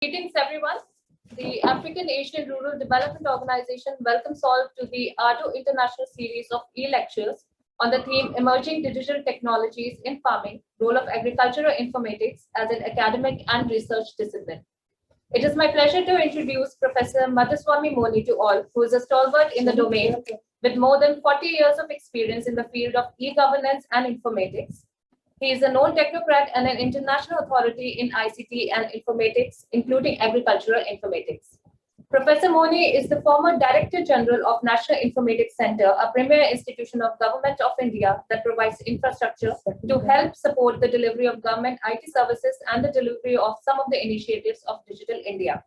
Greetings, everyone. The African Asian Rural Development Organization welcomes all to the AARDO International Series of e-lectures on the theme Emerging Digital Technologies in Farming, Role of Agricultural Informatics as an Academic and Research Discipline. It is my pleasure to introduce Professor Madhuswami Moni to all, who is a stalwart in the domain with more than 40 years of experience in the field of e-governance and informatics. He is a known technocrat and an international authority in ICT and informatics, including agricultural informatics. Professor Moni is the former Director General of National Informatics Center, a premier institution of Government of India that provides infrastructure to help support the delivery of government IT services and the delivery of some of the initiatives of Digital India.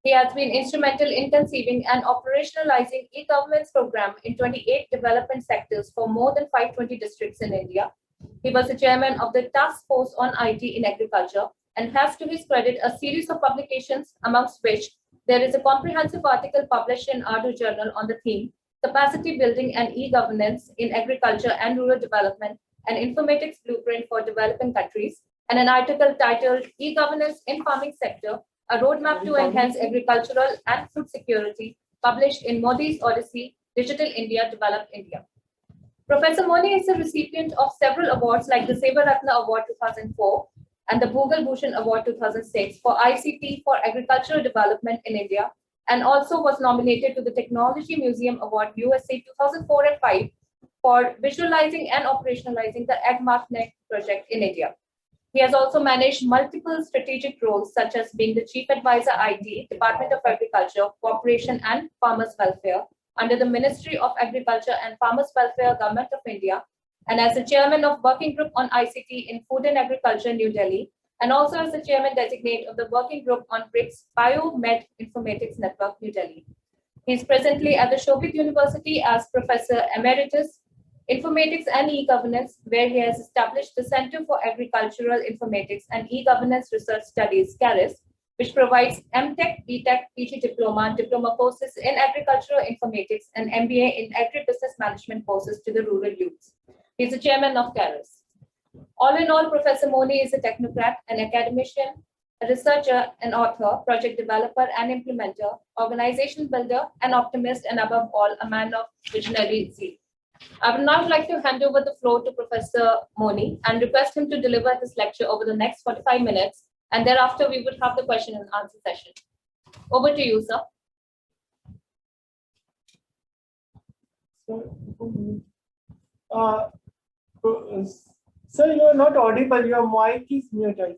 He has been instrumental in conceiving and operationalizing e-governance program in 28 development sectors for more than 520 districts in India. He was the chairman of the Task Force on IT in Agriculture and has to his credit a series of publications, amongst which there is a comprehensive article published in AARDO Journal on the theme, Capacity Building and E-Governance in Agriculture and Rural Development, an Informatics Blueprint for Developing Countries, and an article titled E-Governance in Farming Sector, a Roadmap to Enhance Agricultural and Food Security, published in Modi's Odyssey, Digital India, Develop India. Professor Moni is a recipient of several awards like the Seva Ratna Award 2004 and the Bhugal Bhushan Award 2006 for ICT for Agricultural Development in India, and also was nominated to the Technology Museum Award USA 2004 and 5 for visualizing and operationalizing the AgMarkNet project in India. He has also managed multiple strategic roles such as being the Chief Advisor IT, Department of Agriculture, Cooperation and Farmers Welfare, under the Ministry of Agriculture and Farmers Welfare, Government of India, and as the chairman of Working Group on ICT in Food and Agriculture, New Delhi, and also as the chairman designate of the Working Group on BRICS Biomed Informatics Network, New Delhi. He is presently at the Shobit University as Professor Emeritus, Informatics and E-Governance, where he has established the Center for Agricultural Informatics and E-Governance Research Studies, CARIS, which provides MTech, BTech, PG Diploma, Diploma courses in Agricultural Informatics and MBA in Agribusiness Management courses to the rural youths. He is the chairman of CARIS. All in all, Professor Moni is a technocrat, an academician, a researcher, an author, project developer and implementer, organization builder, an optimist, and above all, a man of visionary zeal. I would now like to hand over the floor to Professor Moni and request him to deliver this lecture over the next 45 minutes. And thereafter, we would have the question and answer session. Over to you, sir. Sir, you are not audible. Your mic is mute, I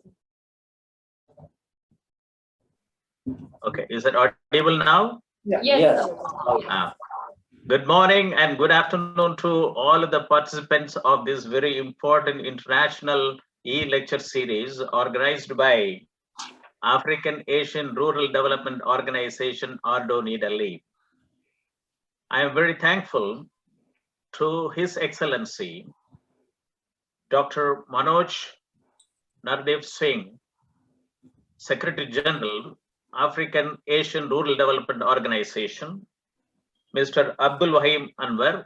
think. Okay, is it audible now? Yeah. Yes, sir. Good morning and good afternoon to all of the participants of this very important international e-lecture series organized by African Asian Rural Development Organization, AARDO, New Delhi. I am very thankful to His Excellency, Dr. Manoj Nardev Singh, Secretary General, African Asian Rural Development Organization, Mr. Abdul Wahim Anwar,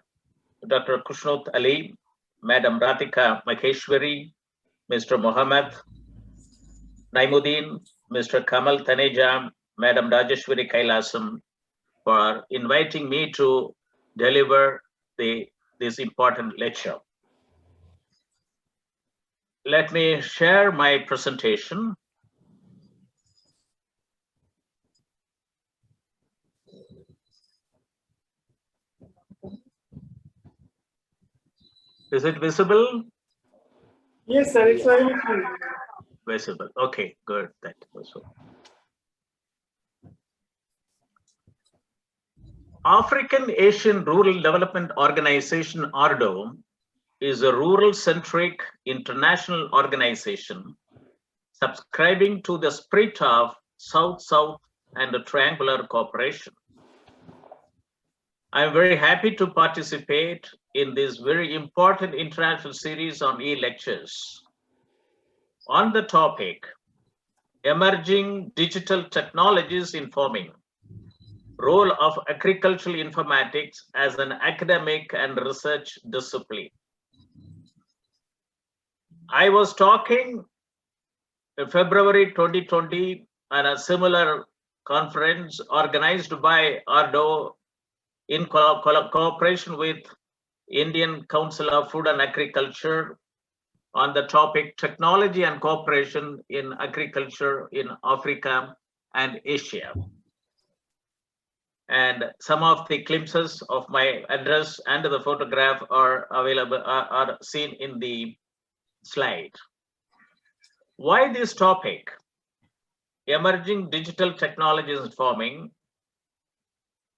Dr. Kushnut Ali, Madam Ratika Maheshwari, Mr. Mohammed Naimuddin, Mr. Kamal Taneja, Madam Rajeshwari Kailasam, for inviting me to deliver this important lecture. Let me share my presentation. Is it visible? Yes, sir, it's very clear. Visible. Okay, good. That was so. African Asian Rural Development Organization, AARDO, is a rural-centric international organization subscribing to the spirit of South-South and triangular cooperation. I am very happy to participate in this very important international series on e-lectures on the topic, Emerging Digital Technologies in Farming, Role of Agricultural Informatics as an Academic and Research Discipline. I was talking in February 2020 and a similar conference organized by AARDO in cooperation with Indian Council of Food and Agriculture on the topic Technology and Cooperation in Agriculture in Africa and Asia. And some of the glimpses of my address and the photograph are available, are seen in the slide. Why this topic? Emerging digital technologies in farming.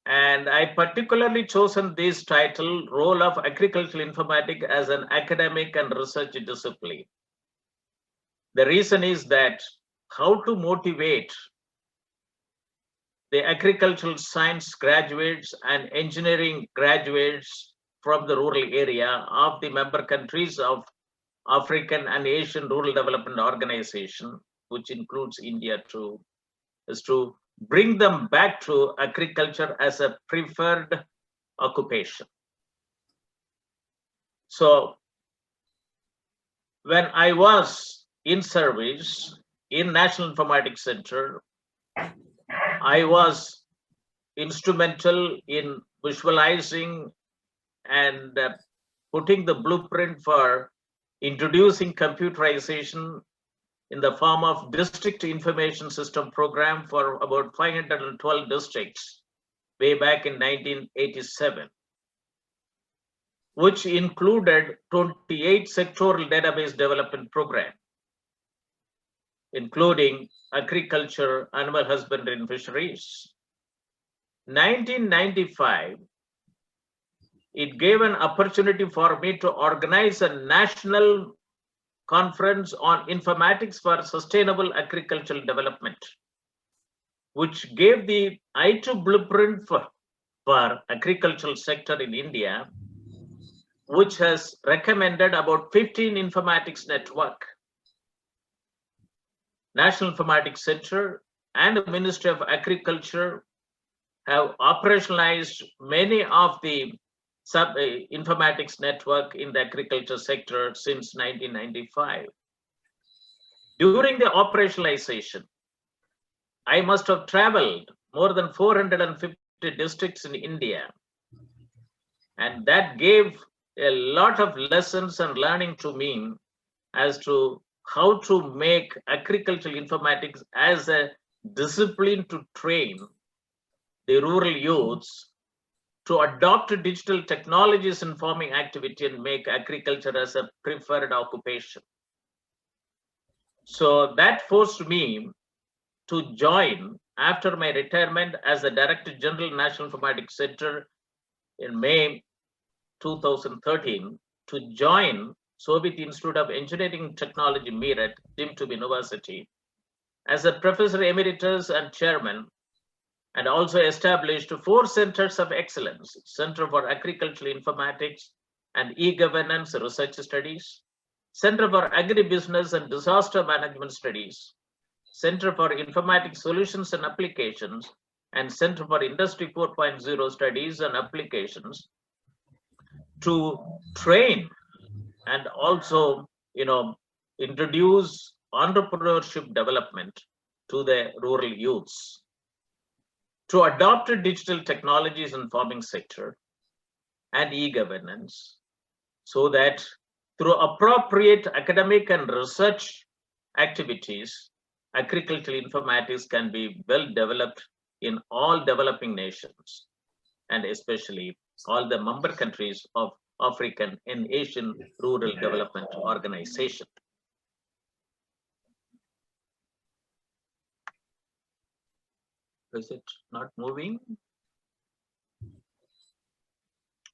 And I particularly chosen this title, Role of Agricultural Informatics as an Academic and Research Discipline. The reason is that how to motivate the agricultural science graduates and engineering graduates from the rural area of the member countries of African and Asian Rural Development Organization, which includes India too, is to bring them back to agriculture as a preferred occupation. So when I was in service in National Informatics Center, I was instrumental in visualizing and putting the blueprint for introducing computerization in the form of district information system program for about 512 districts way back in 1987, which included 28 sectoral database development program, including agriculture, animal husbandry and fisheries. 1995, it gave an opportunity for me to organize a national conference on informatics for sustainable agricultural development, which gave the I2 blueprint for agricultural sector in India, which has recommended about 15 informatics network. National Informatics Center and the Ministry of Agriculture have operationalized many of the informatics network in the agriculture sector since 1995. During the operationalization, I must have traveled more than 450 districts in India, and that gave a lot of lessons and learning to me as to how to make agricultural informatics as a discipline to train the rural youths to adopt digital technologies in farming activity and make agriculture as a preferred occupation. So that forced me to join after my retirement as the Director General National Informatics Center in May 2013 to join Soviet Institute of Engineering and Technology, Meerut, Dimtub University, as a Professor Emeritus and Chairman, and also established 4 centers of excellence: Center for Agricultural Informatics and E-Governance Research Studies, Center for Agribusiness and Disaster Management Studies, Center for Informatics Solutions and Applications, and Center for Industry 4.0 Studies and Applications, to train and also, introduce entrepreneurship development to the rural youths, to adopt digital technologies in farming sector and e-governance, so that through appropriate academic and research activities, agricultural informatics can be well developed in all developing nations, and especially all the member countries of African and Asian Rural Development Organization. Is it not moving?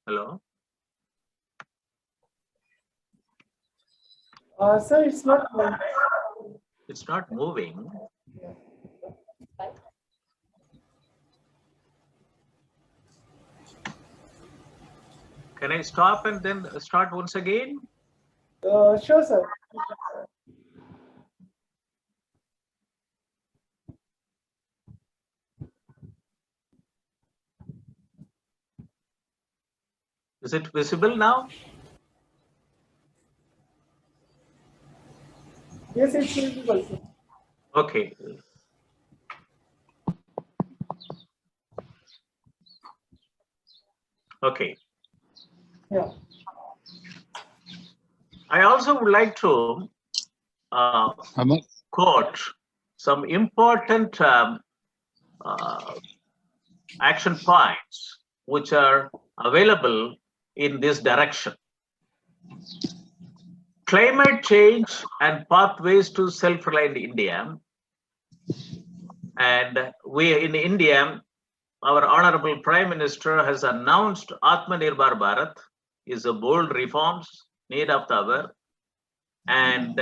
Hello? Sir, it's not. It's not moving. Can I stop and then start once again? Sure, sir. Is it visible now? Yes, it's visible, sir. Okay. Okay. Yeah. I also would like to uh, quote some important action points which are available in this direction. Climate change and pathways to self-reliant India. And we in India, our Honorable Prime Minister has announced Atmanirbhar Bharat is a bold reforms need of the hour, and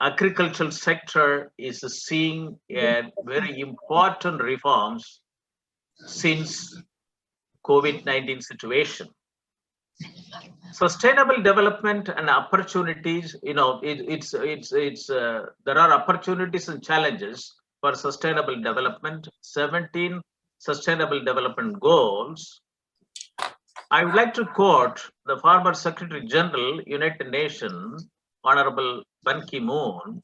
agricultural sector is seeing a very important reforms since COVID-19 situation. Sustainable development and opportunities, there are opportunities and challenges for sustainable development. 17 sustainable development goals. I would like to quote the former Secretary General, United Nations, Honorable Ban Ki-moon.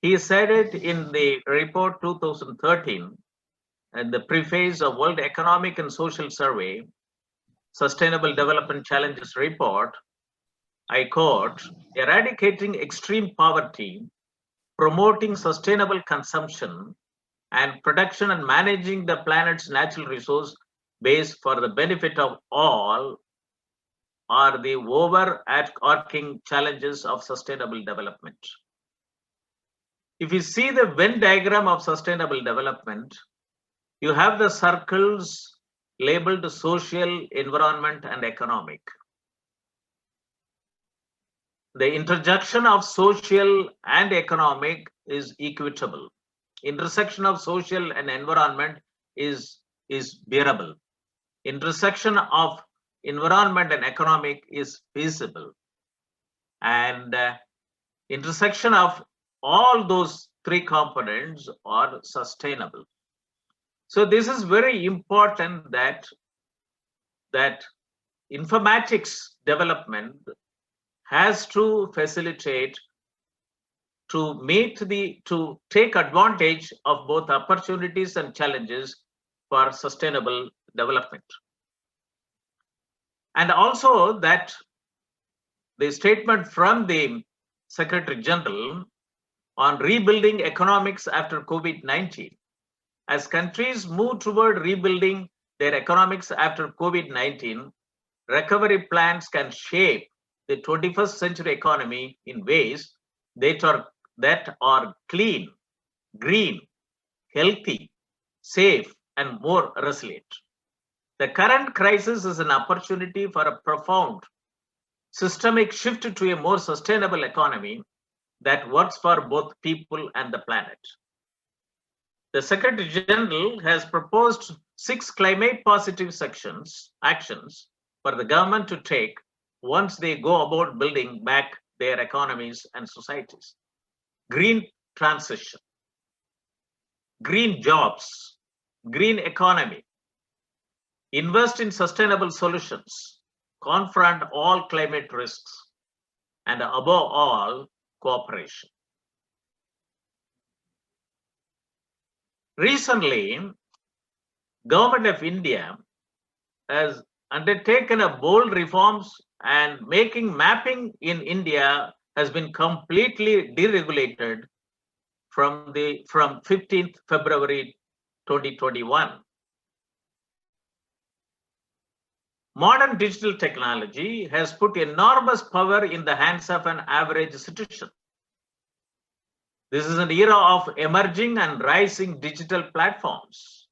He said it in the report 2013 and the preface of World Economic and Social Survey, Sustainable Development Challenges Report. I quote, eradicating extreme poverty, promoting sustainable consumption and production and managing the planet's natural resource base for the benefit of all are the overarching challenges of sustainable development. If you see the Venn diagram of sustainable development, you have the circles labeled social, environment, and economic. The intersection of social and economic is equitable. Intersection of social and environment is bearable. Intersection of environment and economic is feasible. And intersection of all those three components are sustainable. So this is very important that informatics development has to facilitate to take advantage of both opportunities and challenges for sustainable development. And also that the statement from the Secretary General on rebuilding economics after COVID-19. As countries move toward rebuilding their economics after COVID-19, recovery plans can shape the 21st century economy in ways that are clean, green, healthy, safe, and more resilient. The current crisis is an opportunity for a profound systemic shift to a more sustainable economy that works for both people and the planet. The Secretary General has proposed 6 climate positive actions for the government to take once they go about building back their economies and societies. Green transition, green jobs, green economy, invest in sustainable solutions, confront all climate risks, and above all, cooperation. Recently, Government of India has undertaken a bold reforms and mapping in India has been completely deregulated from 15th February 2021. Modern digital technology has put enormous power in the hands of an average citizen. This is an era of emerging and rising digital platforms.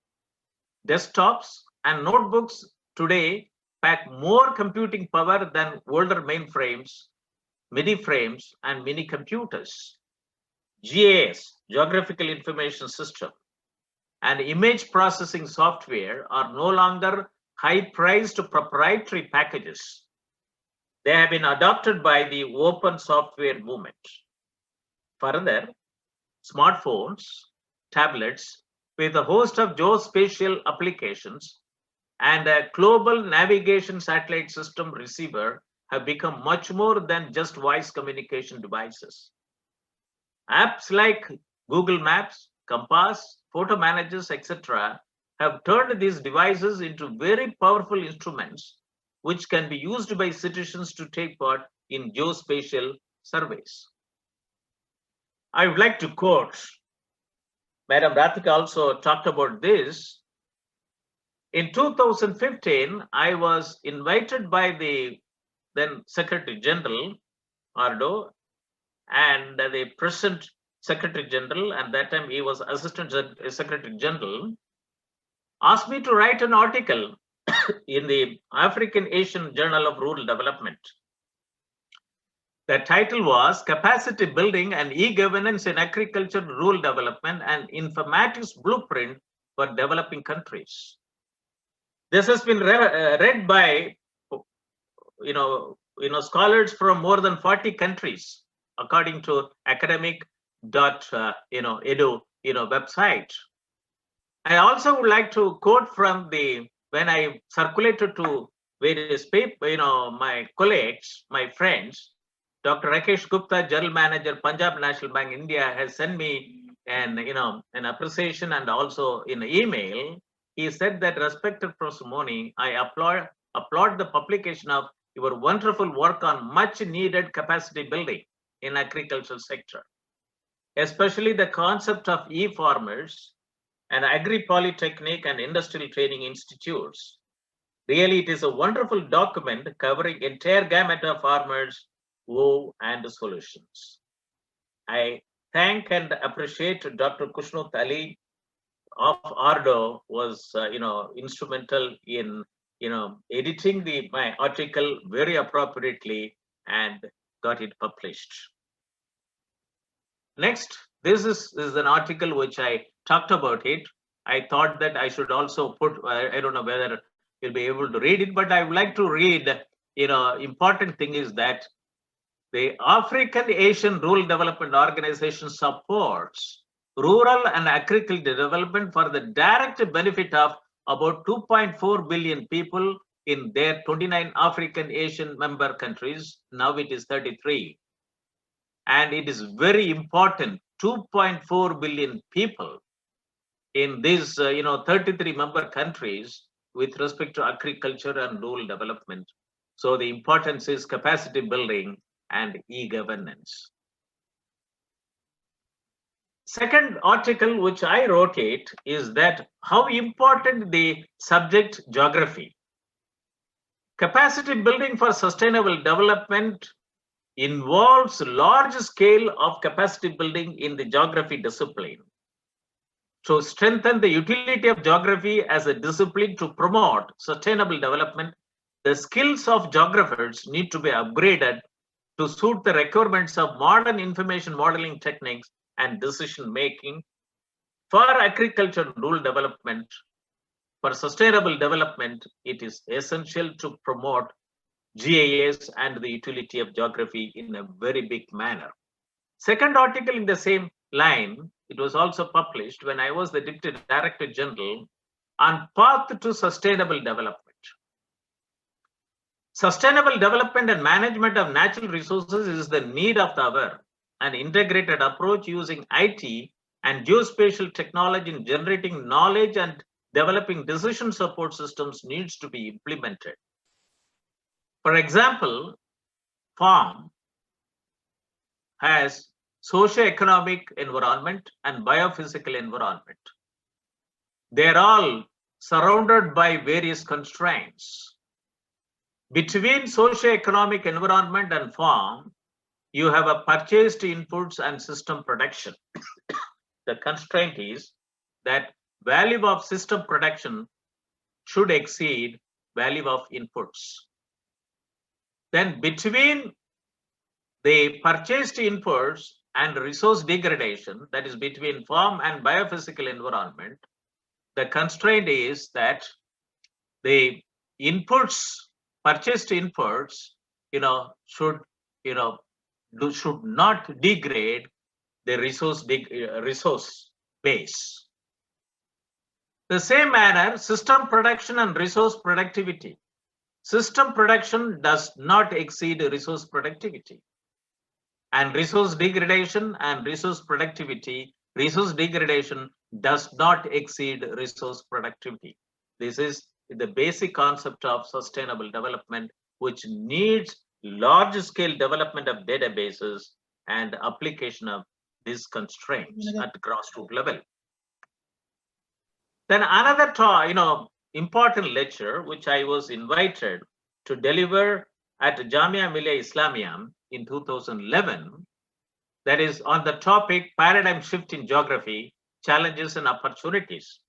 Desktops and notebooks today pack more computing power than older mainframes, mini frames, and mini computers. GIS, Geographical Information System, and image processing software are no longer high-priced proprietary packages. They have been adopted by the open software movement. Further, smartphones, tablets with a host of geospatial applications and a global navigation satellite system receiver have become much more than just voice communication devices. Apps like Google Maps, Compass, photo managers, etc. have turned these devices into very powerful instruments which can be used by citizens to take part in geospatial surveys. I would like to quote, Madam Rathika also talked about this. In 2015, I was invited by the then Secretary General, AARDO, and the present Secretary General, and that time he was Assistant Secretary General, asked me to write an article in the African Asian Journal of Rural Development. The title was Capacity Building and E-Governance in Agriculture, Rural Development, and Informatics Blueprint for Developing Countries. This has been read by scholars from more than 40 countries, according to academic.edu website. I also would like to quote from when I circulated to various people, my colleagues, my friends. Dr. Rakesh Gupta, General Manager, Punjab National Bank, India, has sent me an appreciation and also in an email. He said that, respected Professor Moni, I applaud the publication of your wonderful work on much needed capacity building in agricultural sector, especially the concept of e-farmers and agri-polytechnic and industrial training institutes. Really, it is a wonderful document covering entire gamut of farmers, woe and solutions. I thank and appreciate Dr. Kushnut Ali of AARDO was instrumental in editing my article very appropriately and got it published. Next, this is an article which I talked about it. I thought that I should also put, I don't know whether you'll be able to read it, but I would like to read, important thing is that the African Asian Rural Development Organization supports rural and agricultural development for the direct benefit of about 2.4 billion people in their 29 African Asian member countries. Now it is 33. And it is very important, 2.4 billion people in these 33 member countries with respect to agriculture and rural development. So the importance is capacity building and e-governance. Second article which I wrote it is that how important the subject geography. Capacity building for sustainable development involves large scale of capacity building in the geography discipline. To strengthen the utility of geography as a discipline to promote sustainable development, the skills of geographers need to be upgraded to suit the requirements of modern information modeling techniques and decision making for agriculture and rural development. For sustainable development, it is essential to promote GIS and the utility of geography in a very big manner. Second article in the same line, it was also published when I was the Deputy Director General on path to sustainable development. Sustainable development and management of natural resources is the need of the hour. An integrated approach using IT and geospatial technology in generating knowledge and developing decision support systems needs to be implemented. For example, farm has socio-economic environment and biophysical environment. They're all surrounded by various constraints. Between socio-economic environment and farm, you have a purchased inputs and system production. The constraint is that value of system production should exceed value of inputs. Then between the purchased inputs and resource degradation, that is between farm and biophysical environment, the constraint is that the inputs, purchased inputs, should not degrade the resource base. The same manner, system production and resource productivity. System production does not exceed resource productivity. And resource degradation and resource productivity, resource degradation does not exceed resource productivity. This is the basic concept of sustainable development, which needs large scale development of databases and application of these constraints at the grassroots level. Then another important lecture which I was invited to deliver at Jamia Millia Islamia in 2011, that is on the topic paradigm shift in geography, challenges and opportunities.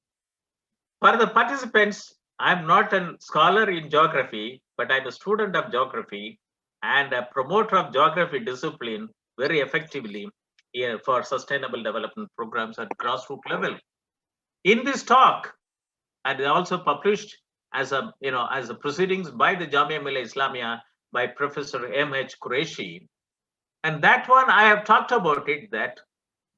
For the participants, I'm not a scholar in geography, but I'm a student of geography and a promoter of geography discipline very effectively for sustainable development programs at grassroots level. In this talk, and also published as a proceedings by the Jamia Millia Islamia by Professor M.H. Qureshi, and that one I have talked about it, that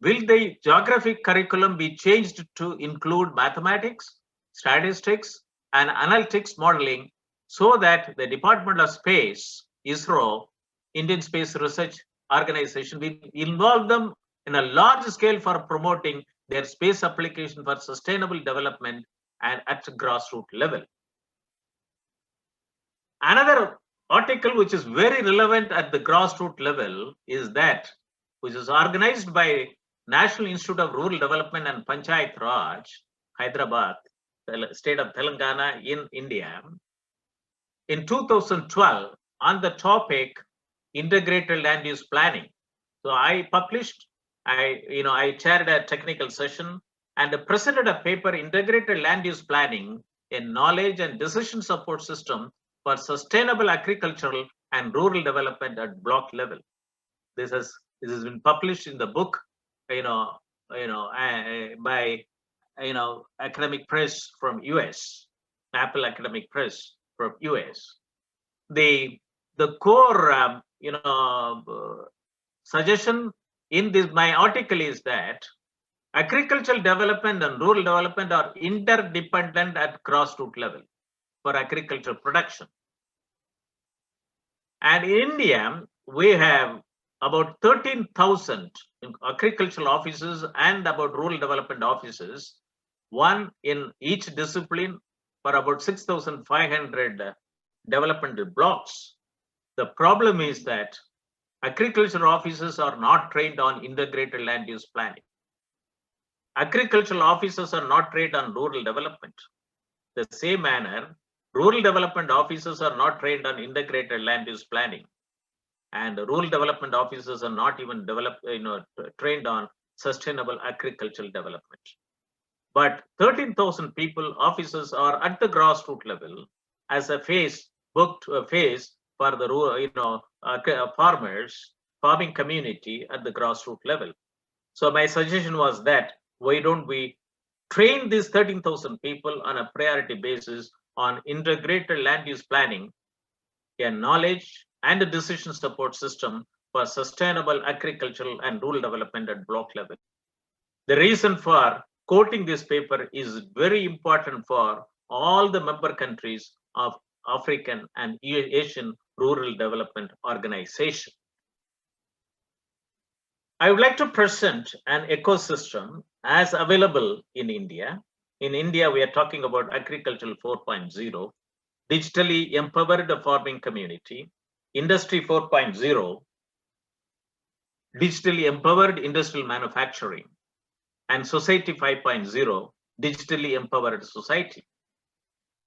will the geographic curriculum be changed to include mathematics, statistics, and analytics modeling so that the Department of Space, ISRO, Indian Space Research Organization, will involve them in a large scale for promoting their space application for sustainable development and at grassroots level. Another article which is very relevant at the grassroots level is that, which is organized by National Institute of Rural Development and Panchayat Raj, Hyderabad, the state of Telangana in India, in 2012 on the topic integrated land use planning. So I published, I chaired a technical session and presented a paper, Integrated Land Use Planning, a knowledge and decision support system for sustainable agricultural and rural development at block level. This has been published in the book, by academic press from US, Apple Academic Press from US. The core suggestion in this my article is that agricultural development and rural development are interdependent at grassroots level for agricultural production. And in India, we have about 13,000 agricultural offices and about rural development offices, one in each discipline for about 6,500 developmental blocks. The problem is that agricultural officers are not trained on integrated land use planning. Agricultural officers are not trained on rural development. The same manner, rural development officers are not trained on integrated land use planning, and rural development officers are not even trained on sustainable agricultural development. But 13,000 people, officers, are at the grassroots level as a phase for the rural, farmers, farming community at the grassroots level. So my suggestion was that why don't we train these 13,000 people on a priority basis on integrated land use planning, a knowledge and a decision support system for sustainable agricultural and rural development at block level. The reason for quoting this paper is very important for all the member countries of African and Asian Rural Development Organization. I would like to present an ecosystem as available in India. In India, we are talking about Agricultural 4.0, digitally empowered farming community, Industry 4.0, digitally empowered industrial manufacturing, and Society 5.0, digitally empowered society.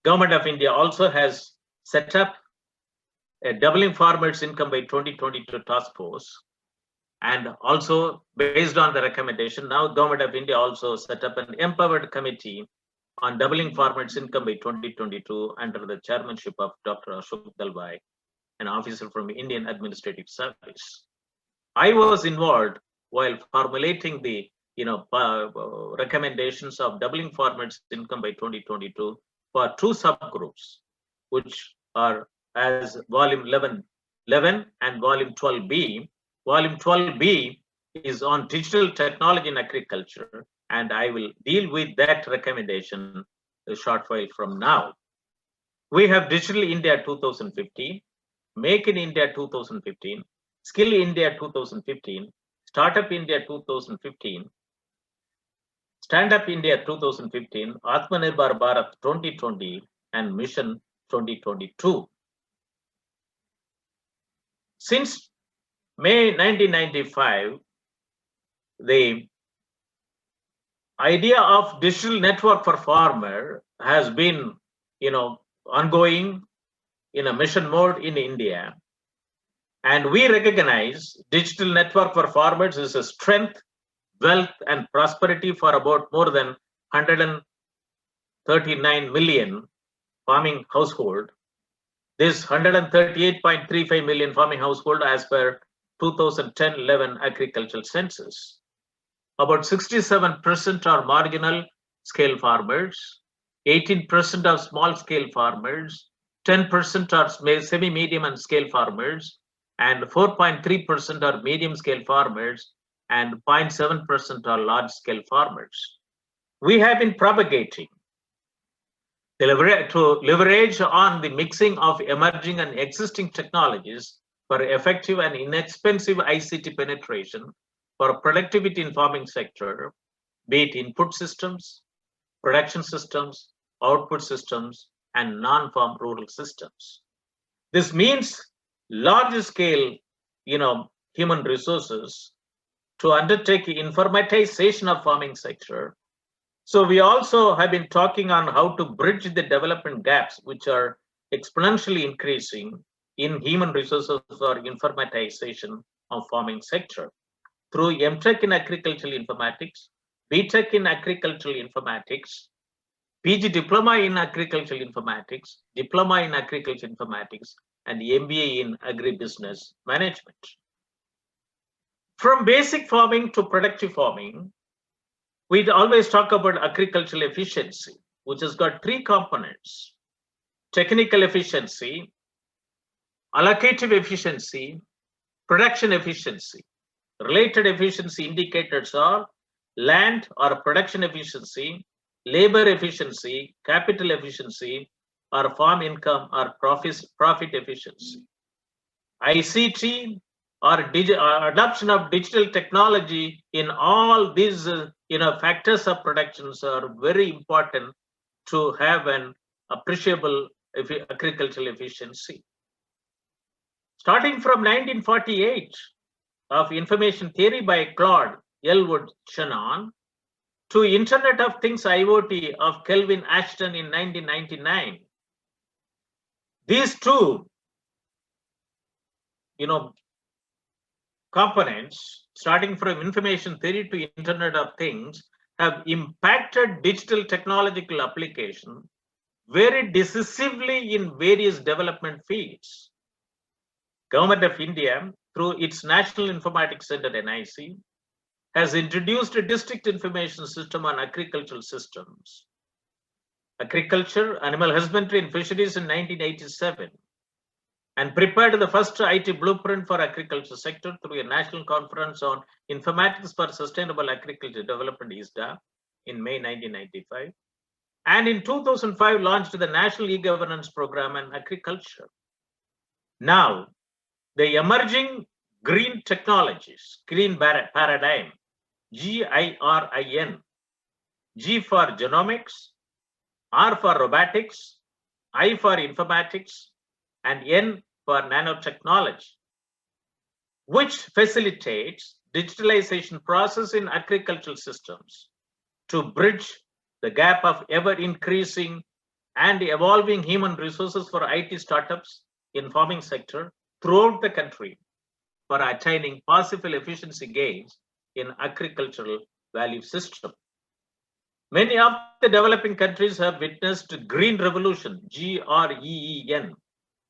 Government of India also has set up a doubling farmers' income by 2022 task force. And also based on the recommendation, now Government of India also set up an empowered committee on doubling farmers' income by 2022 under the chairmanship of Dr. Ashok Dalwai, an officer from Indian Administrative Service. I was involved while formulating the recommendations of doubling farmers' income by 2022 for two subgroups, which are as volume 11 and volume 12B. Volume 12B is on digital technology in agriculture, and I will deal with that recommendation a short while from now. We have Digital India 2015, Make in India 2015, Skill India 2015, Startup India 2015, Stand Up India 2015, Atmanirbhar Bharat 2020, and Mission 2022. Since May 1995, the idea of digital network for farmer has been, ongoing in a mission mode in India. And we recognize digital network for farmers is a strength, wealth, and prosperity for about more than 139 million farming household. This 138.35 million farming household as per 2010-11 agricultural census. About 67% are marginal scale farmers, 18% are small scale farmers, 10% are semi-medium and scale farmers, and 4.3% are medium scale farmers, and 0.7% are large scale farmers. We have been propagating to leverage on the mixing of emerging and existing technologies for effective and inexpensive ICT penetration for productivity in farming sector, be it input systems, production systems, output systems, and non-farm rural systems. This means large scale, human resources to undertake informatization of farming sector. So we also have been talking on how to bridge the development gaps, which are exponentially increasing in human resources for informatization of farming sector through MTech in agricultural informatics, BTech in agricultural informatics, PG diploma in agricultural informatics, diploma in agricultural informatics, and MBA in agribusiness management. From basic farming to productive farming, we always talk about agricultural efficiency, which has got three components: technical efficiency, allocative efficiency, production efficiency. Related efficiency indicators are land or production efficiency, labor efficiency, capital efficiency, or farm income or profit efficiency. ICT or adoption of digital technology in all these factors of productions are very important to have an appreciable agricultural efficiency. Starting from 1948 of information theory by Claude Elwood Shannon to Internet of Things IoT of Kelvin Ashton in 1999. These two, components, starting from information theory to Internet of Things, have impacted digital technological application very decisively in various development fields. Government of India, through its National Informatics Center NIC, has introduced a district information system on agricultural systems, agriculture, animal husbandry and fisheries in 1987, and prepared the first IT blueprint for agriculture sector through a national conference on informatics for sustainable agriculture development ISDA in May 1995, and in 2005 launched the National E-Governance Program on Agriculture. Now, the emerging green technologies, green paradigm, GIRIN, G for genomics, R for robotics, I for informatics, and N for nanotechnology, which facilitates digitalization process in agricultural systems to bridge the gap of ever-increasing and evolving human resources for IT startups in farming sector throughout the country for attaining possible efficiency gains in agricultural value system. Many of the developing countries have witnessed green revolution, GREEN.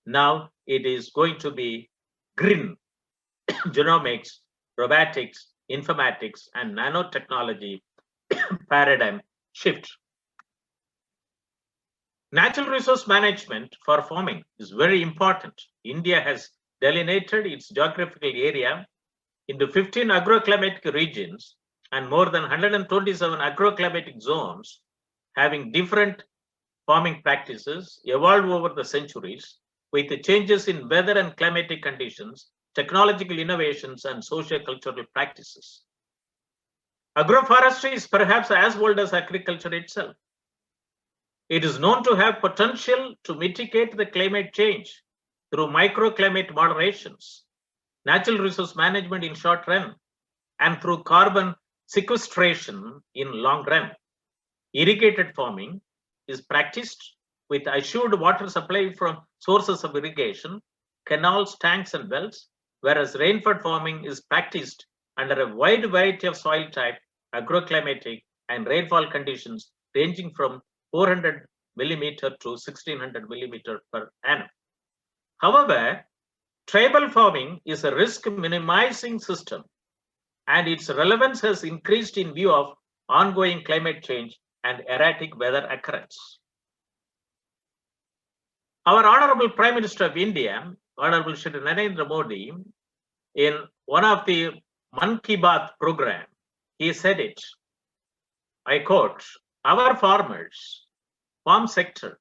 Now it is going to be green, genomics, robotics, informatics, and nanotechnology paradigm shift. Natural resource management for farming is very important. India has delineated its geographical area into 15 agroclimatic regions and more than 127 agroclimatic zones, having different farming practices evolved over the centuries with the changes in weather and climatic conditions, technological innovations, and socio-cultural practices. Agroforestry is perhaps as old as agriculture itself. It is known to have potential to mitigate the climate change through microclimate moderations, natural resource management in short run, and through carbon sequestration in long run. Irrigated farming is practiced with assured water supply from sources of irrigation, canals, tanks, and wells, whereas rainfed farming is practiced under a wide variety of soil type, agroclimatic, and rainfall conditions ranging from 400 millimeter to 1600 millimeter per annum. However, tribal farming is a risk minimizing system, and its relevance has increased in view of ongoing climate change and erratic weather occurrence. Our Honorable Prime Minister of India, Honorable Shri Narendra Modi, in one of the Man Ki Baat program, he said it, I quote, our farmers, farm sector,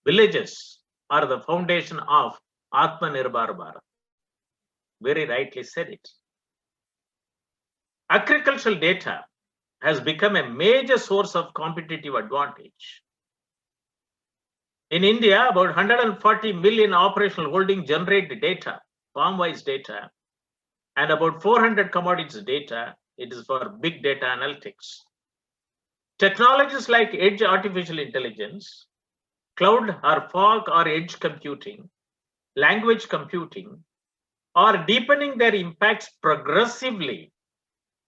villages are the foundation of Atmanirbhar Bharat. Very rightly said it. Agricultural data has become a major source of competitive advantage. In India, about 140 million operational holding generate data, farm-wise data, and about 400 commodities data. It is for big data analytics. Technologies like edge artificial intelligence, cloud or fog or edge computing, language computing, are deepening their impacts progressively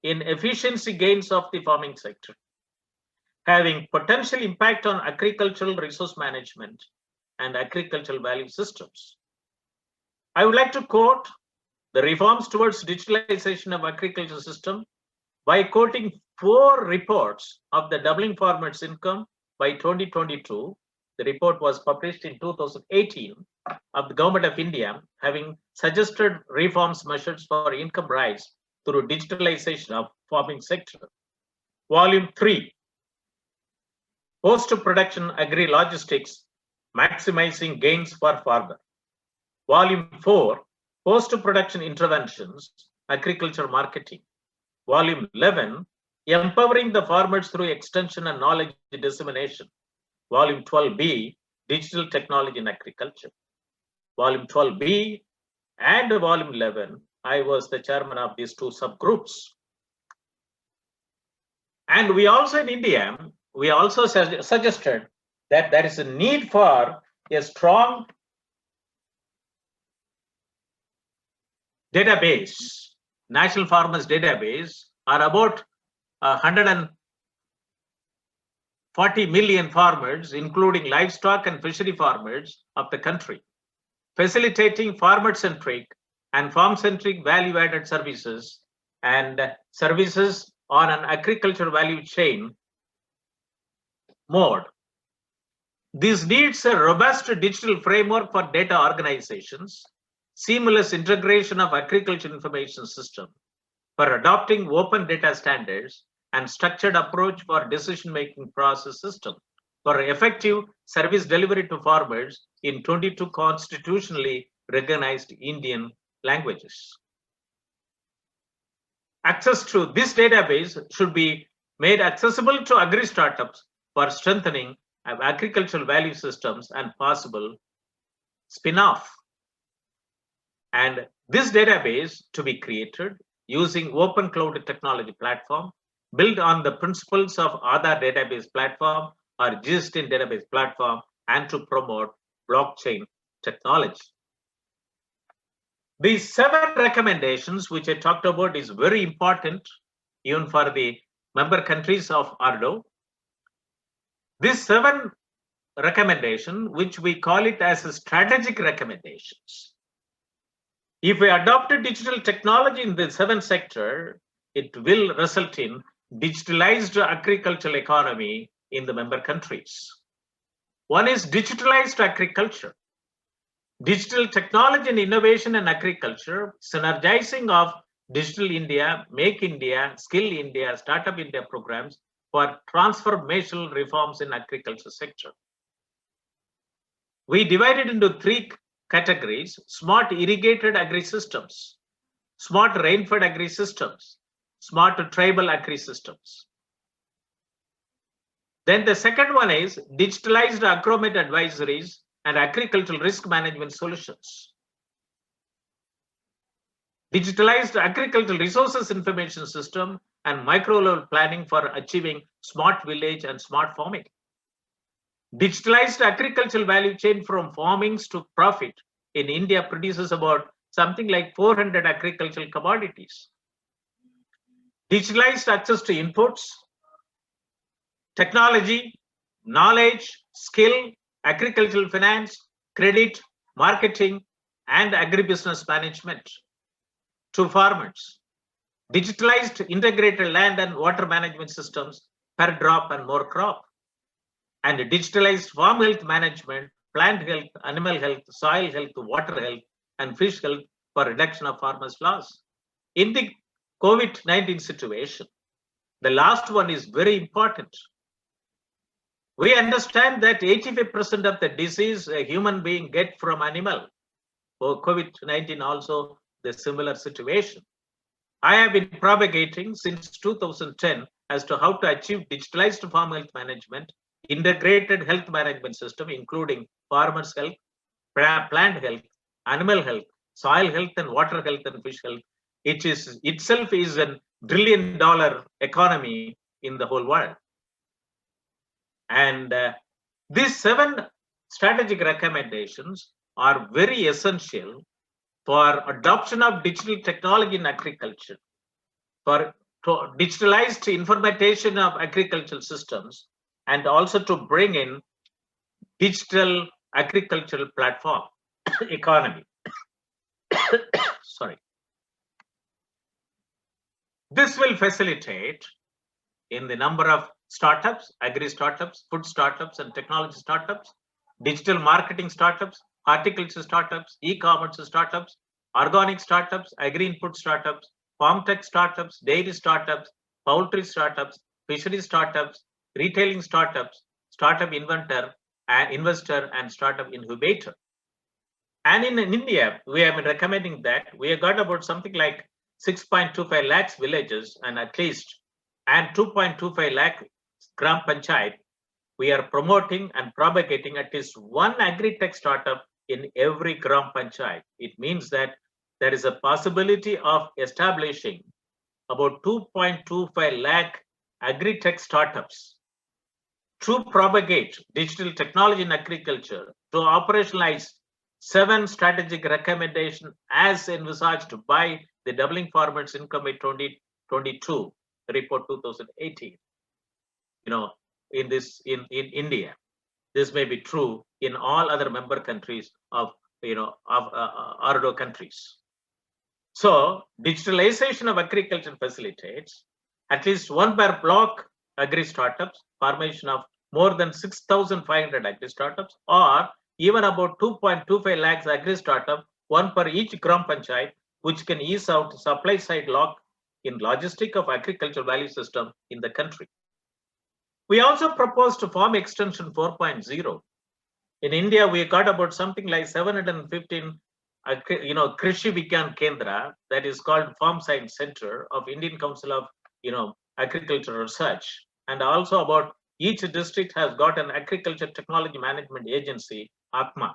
in efficiency gains of the farming sector, having potential impact on agricultural resource management and agricultural value systems. I would like to quote the reforms towards digitalization of agriculture system by quoting 4 reports of the doubling farmers' income by 2022. The report was published in 2018 of the Government of India, having suggested reforms measures for income rise through digitalization of farming sector. Volume 3, post-production agri-logistics, maximizing gains for farmer. Volume 4, post-production interventions, agriculture marketing. Volume 11, empowering the farmers through extension and knowledge dissemination. Volume 12B, digital technology in agriculture. Volume 12B and Volume 11, I was the chairman of these 2 subgroups. And we also in India, we also suggested that there is a need for a strong database, National Farmers Database, are about 140 million farmers, including livestock and fishery farmers of the country, facilitating farmer-centric and farm-centric value-added services and services on an agricultural value chain mode. This needs a robust digital framework for data organizations, seamless integration of agriculture information system for adopting open data standards and structured approach for decision-making process system for effective service delivery to farmers in 22 constitutionally recognized Indian languages. Access to this database should be made accessible to agri-startups for strengthening of agricultural value systems and possible spin-off. And this database to be created using open cloud technology platform built on the principles of Aadhaar database platform or GST database platform and to promote blockchain technology. These 7 recommendations which I talked about is very important even for the member countries of AARDO. These 7 recommendations, which we call it as a strategic recommendations. If we adopt a digital technology in the 7th sector, it will result in digitalized agricultural economy in the member countries. One is digitalized agriculture. Digital technology and innovation in agriculture, synergizing of Digital India, Make India, Skill India, Startup India programs for transformational reforms in agriculture sector. We divided into 3 categories: smart irrigated agri-systems, smart rainfed agri-systems, smart tribal agri-systems. Then the second one is digitalized agromet advisories and agricultural risk management solutions. Digitalized agricultural resources information system and micro level planning for achieving smart village and smart farming. Digitalized agricultural value chain from farming to profit in India produces about something like 400 agricultural commodities. Digitalized access to inputs, technology, knowledge, skill, agricultural finance, credit, marketing, and agribusiness management to farmers. Digitalized integrated land and water management systems per drop and more crop. And digitalized farm health management, plant health, animal health, soil health, water health, and fish health for reduction of farmers' loss. In the COVID-19 situation, the last one is very important. We understand that 85% of the disease a human being get from animal. For COVID-19 also the similar situation. I have been propagating since 2010 as to how to achieve digitalized farm health management, integrated health management system, including farmers' health, plant health, animal health, soil health, and water health and fish health. It is itself is a $1 trillion economy in the whole world. And these 7 strategic recommendations are very essential for adoption of digital technology in agriculture, for digitalized implementation of agricultural systems, and also to bring in digital agricultural platform economy. Sorry. This will facilitate in the number of startups, agri startups, food startups, and technology startups, digital marketing startups, horticulture startups, e-commerce startups, organic startups, agri-input startups, farm tech startups, dairy startups, poultry startups, fishery startups, retailing startups, startup investor, and startup incubator. And in India, we have been recommending that we have got about something like 6.25 lakhs villages and at least and 2.25 lakh gram panchayat. We are promoting and propagating at least one agri-tech startup in every gram panchayat. It means that there is a possibility of establishing about 2.25 lakh agri-tech startups to propagate digital technology in agriculture, to operationalize 7 strategic recommendations as envisaged by the Doubling Farmers' Income by 2022 report 2018. In India, this may be true in all other member countries of AARDO countries. So digitalization of agriculture facilitates at least 1 per block agri startups, formation of more than 6,500 agri startups, or even about 2.25 lakhs agri startup, 1 per each gram panchayat, which can ease out supply side lock in logistic of agricultural value system in the country. We also proposed Farm Extension 4.0. In India, we got about something like 715 Krishi Vigyan Kendra, that is called Farm Science Center of Indian Council of Agricultural Research, and also about each district has got an Agriculture Technology Management Agency, ATMA.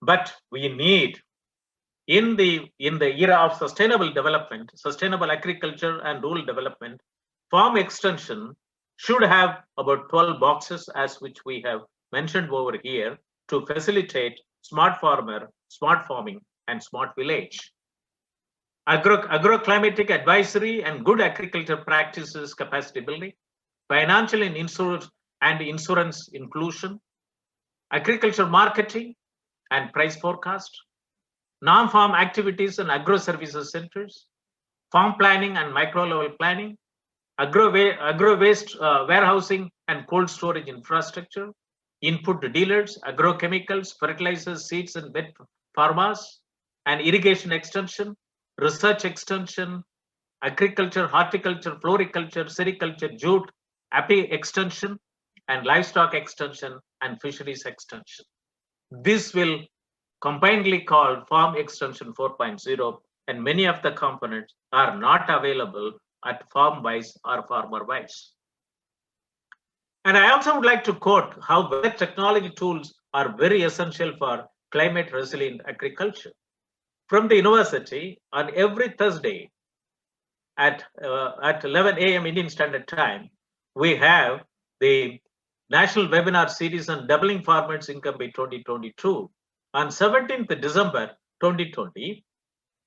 But we need in the era of sustainable development, sustainable agriculture and rural development, farm extension should have about 12 boxes as which we have mentioned over here to facilitate smart farmer, smart farming, and smart village. Agroclimatic advisory and good agriculture practices capacity building, financial and insurance inclusion, agriculture marketing and price forecast, non-farm activities and agro-services centers, farm planning and micro-level planning, agro-waste warehousing and cold storage infrastructure, input dealers, agrochemicals, fertilizers, seeds and wet pharmas, and irrigation extension, research extension, agriculture, horticulture, floriculture, sericulture, jute, api extension, and livestock extension and fisheries extension. This will combinedly called Farm Extension 4.0, and many of the components are not available at farm-wise or farmer-wise. And I also would like to quote how weather technology tools are very essential for climate resilient agriculture. From the university, on every Thursday at 11 a.m. Indian Standard Time, we have the national webinar series on doubling farmers' income by 2022. On 17th December 2020,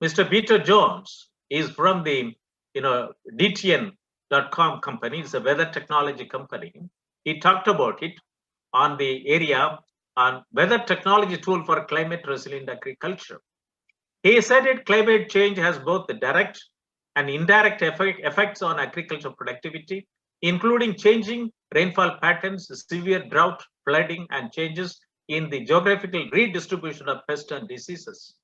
Mr. Peter Jones is from the DTN.com company. It's a weather technology company. He talked about it on the area on weather technology tool for climate resilient agriculture. He said that climate change has both the direct and indirect effects on agricultural productivity, including changing rainfall patterns, severe drought, flooding, and changes in the geographical redistribution of pests and diseases.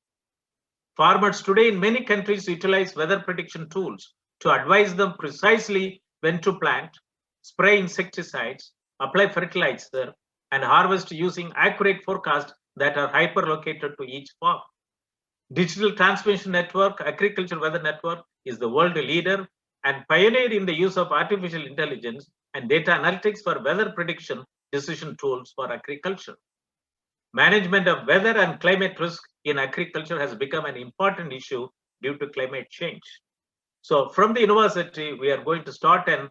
Farmers today in many countries utilize weather prediction tools to advise them precisely when to plant, spray insecticides, apply fertilizer, and harvest using accurate forecasts that are hyper-located to each farm. Digital Transmission Network, Agriculture Weather Network, is the world leader and pioneer in the use of artificial intelligence and data analytics for weather prediction decision tools for agriculture. Management of weather and climate risk in agriculture has become an important issue due to climate change. So from the university, we are going to start a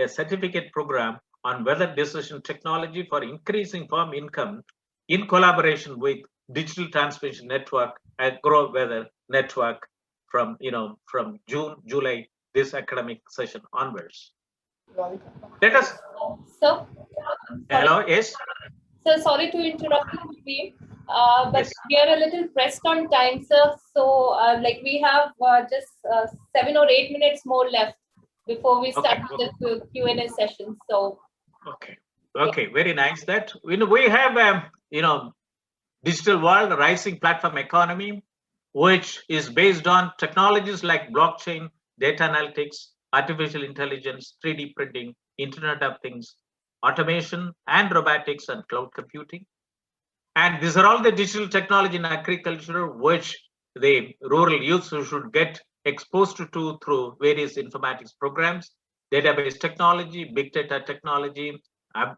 certificate program on weather decision technology for increasing farm income in collaboration with Digital Transmission Network, Agro Weather Network from July this academic session onwards. Let us. So, Hello, yes. So sorry to interrupt you, team, but Yes. we are a little pressed on time, sir. So like we have just 7 or 8 minutes more left before we start the Q&A session. So. Okay, very nice. That we have digital world, rising platform economy, which is based on technologies like blockchain, data analytics, artificial intelligence, 3D printing, Internet of Things, automation and robotics and cloud computing. And these are all the digital technology in agriculture, which the rural youth should get exposed to through various informatics programs, database technology, big data technology,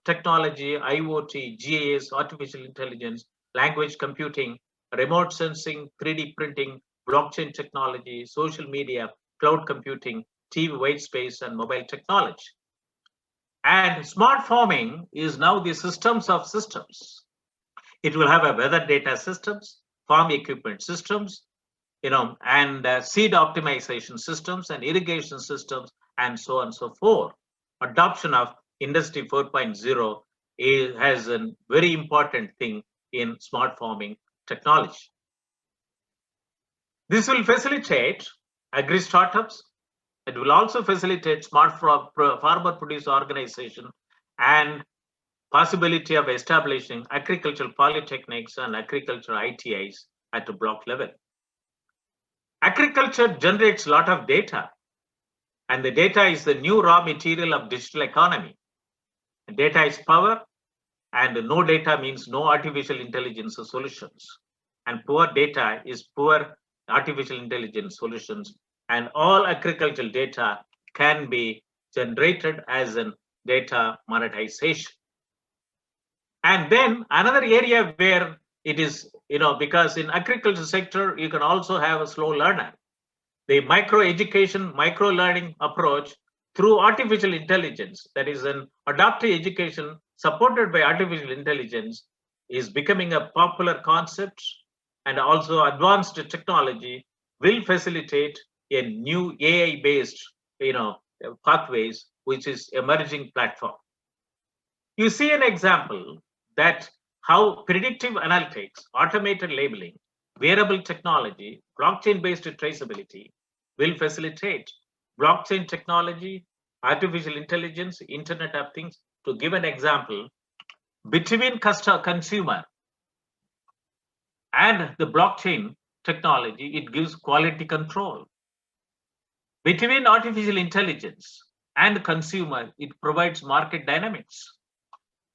technology, IoT, GIS, artificial intelligence, language computing, remote sensing, 3D printing, blockchain technology, social media, cloud computing, TV white space, and mobile technology. And smart farming is now the systems of systems. It will have a weather data systems, farm equipment systems, and seed optimization systems and irrigation systems, and so on and so forth. Adoption of Industry 4.0 has a very important thing in smart farming technology. This will facilitate agri startups. It will also facilitate smart farmer producer organization and possibility of establishing agricultural polytechnics and agricultural ITIs at the block level. Agriculture generates a lot of data, and the data is the new raw material of digital economy. Data is power, and no data means no artificial intelligence solutions. And poor data is poor artificial intelligence solutions, and all agricultural data can be generated as a data monetization. And then another area where it is, because in agriculture sector, you can also have a slow learner. The micro education, micro learning approach through artificial intelligence, that is an adaptive education supported by artificial intelligence, is becoming a popular concept, and also advanced technology will facilitate a new AI-based, pathways, which is emerging platform. You see an example that how predictive analytics, automated labeling, wearable technology, blockchain-based traceability will facilitate blockchain technology, artificial intelligence, Internet of Things. To give an example, between consumer and the blockchain technology, it gives quality control. Between artificial intelligence and consumer, it provides market dynamics.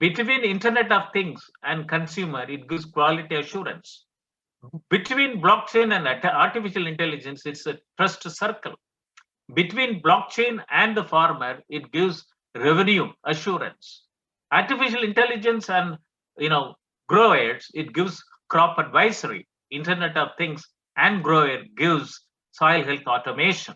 Between Internet of Things and consumer, it gives quality assurance. Between blockchain and artificial intelligence, it's a trust circle. Between blockchain and the farmer, it gives revenue assurance. Artificial intelligence and growers, it gives crop advisory. Internet of Things and grower gives soil health automation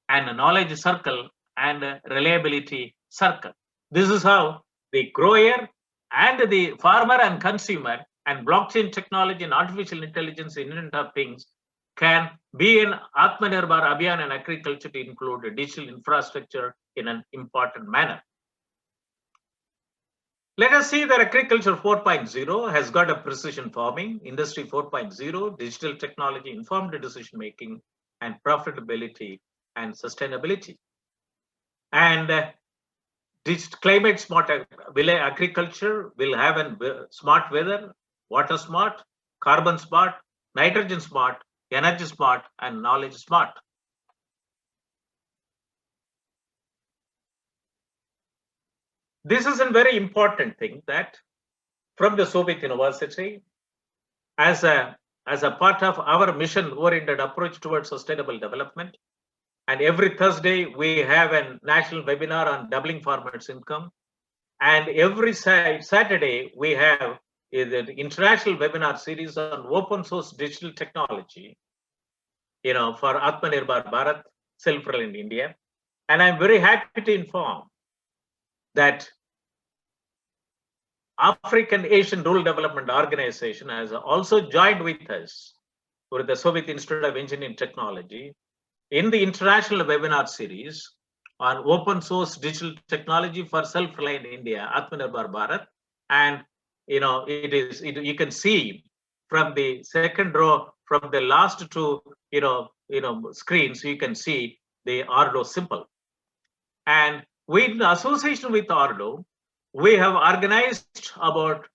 and a knowledge circle and a reliability circle. This is how the grower and the farmer and consumer and blockchain technology and artificial intelligence in Internet of Things can be in Atmanirbhar Abhiyan and agriculture to include a digital infrastructure in an important manner. Let us see that agriculture 4.0 has got a precision farming, industry 4.0, digital technology, informed decision making, and profitability and sustainability. And climate smart agriculture will have a smart weather, water smart, carbon smart, nitrogen smart, energy smart, and knowledge smart. This is a very important thing that from the Soviet University, as a part of our mission-oriented approach towards sustainable development, and every Thursday we have a national webinar on doubling farmers' income, and every Saturday we have the international webinar series on open source digital technology, for Atmanirbhar Bharat, Self-Reliant India. And I'm very happy to inform that African Asian Rural Development Organization has also joined with us with the Soviet Institute of Engineering Technology in the international webinar series on open source digital technology for self-reliant India, Atmanirbhar Bharat. And you can see from the second row, from the last two screens, you can see the AARDO symbol. And in association with AARDO, we have organized about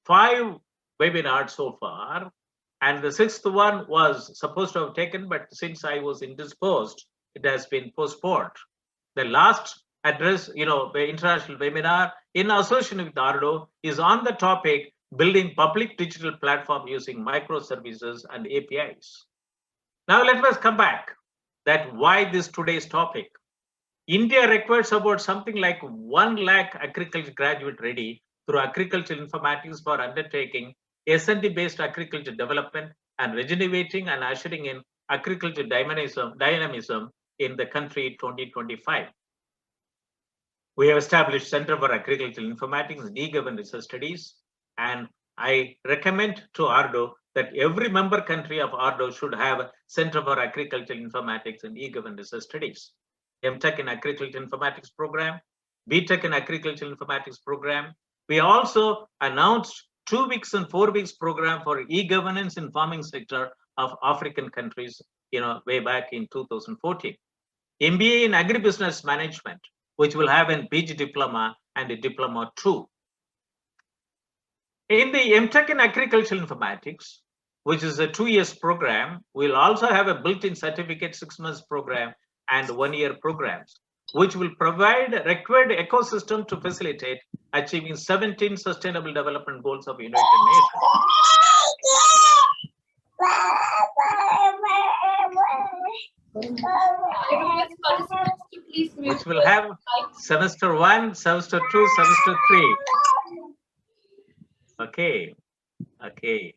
5 webinars so far, and the 6th one was supposed to have taken, but since I was indisposed, it has been postponed. The last address, the international webinar in association with AARDO is on the topic building public digital platform using microservices and APIs. Now let us come back that why this today's topic. India requires about something like 1 lakh agriculture graduate ready through agricultural informatics for undertaking S&D-based agriculture development and regenerating and ushering in agriculture dynamism in the country 2025. We have established Center for Agricultural Informatics and E-Government Research Studies, and I recommend to AARDO that every member country of AARDO should have a Center for Agricultural Informatics and E-Government Research Studies. MTech in Agricultural Informatics program, BTech in Agricultural Informatics program. We also announced 2 weeks and 4 weeks program for e-governance in farming sector of African countries, way back in 2014. MBA in Agribusiness Management, which will have a PG diploma and a diploma too. In the MTech in Agricultural Informatics, which is a 2 years program, we'll also have a built-in certificate 6 months program and 1 year programs, which will provide required ecosystem to facilitate achieving 17 Sustainable Development Goals of United Nations. Which will have semester 1, semester 2, semester 3. Okay.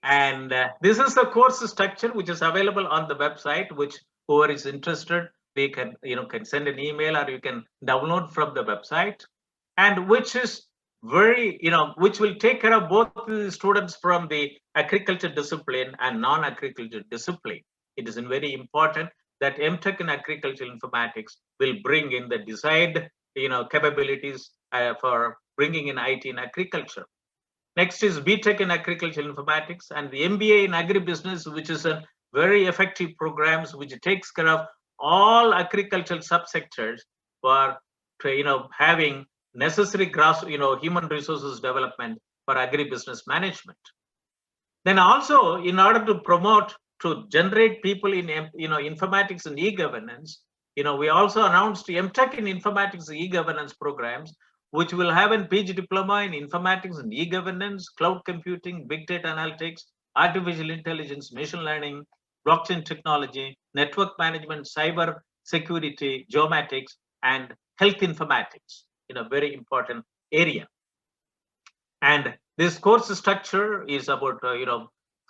And this is the course structure which is available on the website, which whoever is interested, they can can send an email or you can download from the website, and which is very which will take care of both the students from the agriculture discipline and non-agriculture discipline. It is very important that MTech in Agricultural Informatics will bring in the desired capabilities for bringing in IT in agriculture. Next is BTech in Agricultural Informatics and the MBA in Agribusiness, which is a very effective programs which takes care of all agricultural subsectors for having necessary human resources development for agribusiness management. Then also, in order to promote to generate people in informatics and e-governance, we also announced MTech in Informatics and e-governance programs, which will have a PG diploma in informatics and e-governance, cloud computing, big data analytics, artificial intelligence, machine learning, blockchain technology, network management, cyber security, geomatics, and health informatics in a very important area. And this course structure is about,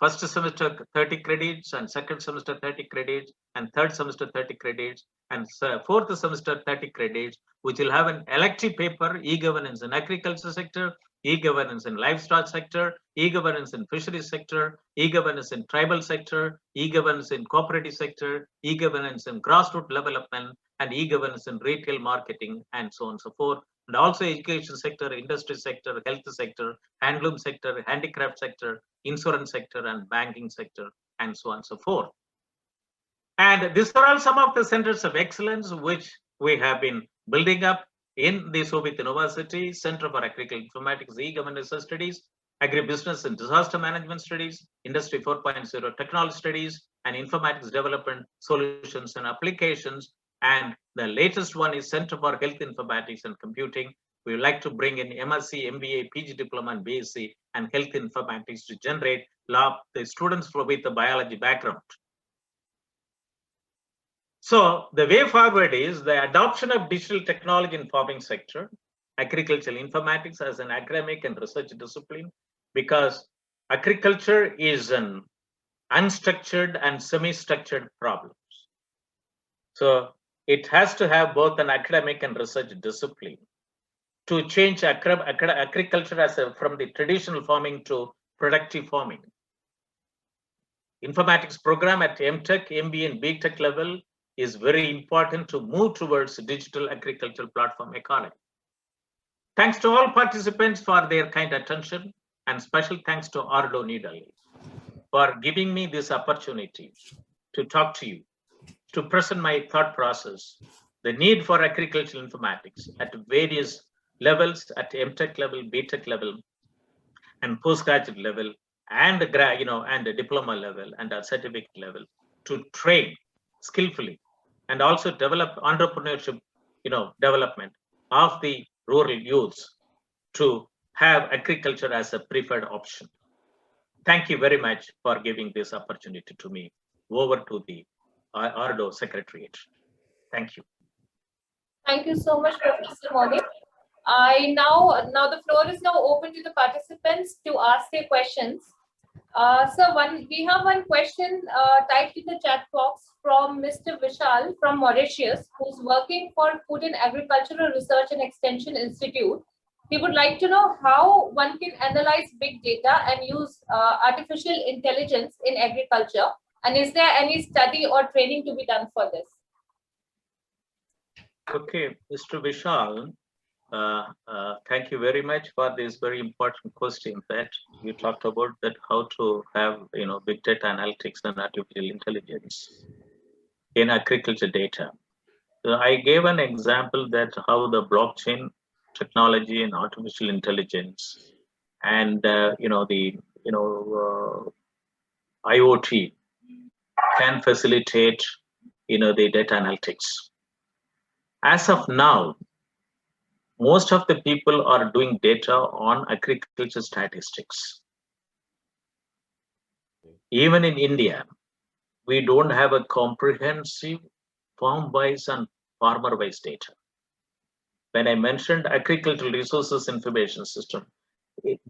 first semester 30 credits and second semester 30 credits and third semester 30 credits and fourth semester 30 credits, which will have an elective paper, e-governance in agriculture sector, e-governance in livestock sector, e-governance in fisheries sector, e-governance in tribal sector, e-governance in cooperative sector, e-governance in grassroots development, and e-governance in retail marketing, and so on and so forth. And also education sector, industry sector, health sector, handloom sector, handicraft sector, insurance sector, and banking sector, and so on and so forth. And these are all some of the centers of excellence which we have been building up in the Soviet University, Center for Agricultural Informatics, E-Governance Studies, Agribusiness and Disaster Management Studies, Industry 4.0 Technology Studies, and Informatics Development Solutions and Applications. And the latest one is Center for Health Informatics and Computing. We would like to bring in MSc, MBA, PG Diploma, and BSc, and Health Informatics to generate the students with a biology background. So the way forward is the adoption of digital technology in farming sector, agricultural informatics as an academic and research discipline, because agriculture is an unstructured and semi-structured problem. So it has to have both an academic and research discipline to change agriculture as from the traditional farming to productive farming. Informatics program at MTech, MBA, and BTech level is very important to move towards digital agricultural platform economy. Thanks to all participants for their kind attention, and special thanks to AARDO E for giving me this opportunity to talk to you, to present my thought process, the need for agricultural informatics at various levels, at MTech level, BTech level, and postgraduate level, and the diploma level and a certificate level, to train skillfully and also develop entrepreneurship, development of the rural youths to have agriculture as a preferred option. Thank you very much for giving this opportunity to me. Over to the AARDO Secretariat. Thank you. Thank you so much, Professor Modi. Now the floor is now open to the participants to ask their questions. We have one question typed in the chat box from Mr. Vishal from Mauritius, who's working for Food and Agricultural Research and Extension Institute. He would like to know how one can analyze big data and use artificial intelligence in agriculture, and is there any study or training to be done for this? Okay, Mr. Vishal, thank you very much for this very important question that you talked about, that how to have big data analytics and artificial intelligence in agriculture data. So I gave an example that how the blockchain technology and artificial intelligence and IoT can facilitate the data analytics. As of now, most of the people are doing data on agriculture statistics. Even in India, we don't have a comprehensive farm-wise and farmer-wise data. When I mentioned agricultural resources information system,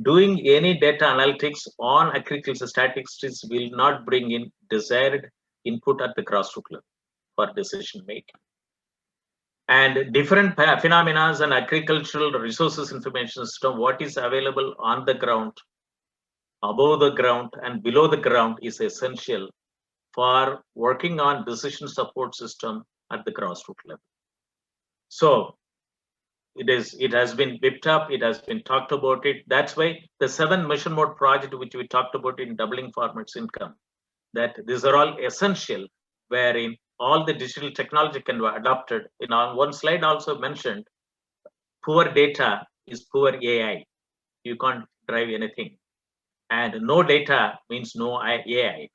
doing any data analytics on agriculture statistics will not bring in desired input at the grassroots level for decision making. And different phenomena and agricultural resources information system, what is available on the ground, above the ground, and below the ground is essential for working on decision support system at the grassroots level. So it has been whipped up, it has been talked about it. That's why the 7 mission mode project, which we talked about in doubling farmers' income, that these are all essential, wherein all the digital technology can be adopted. In one slide also mentioned, poor data is poor AI. You can't drive anything. And no data means no AI.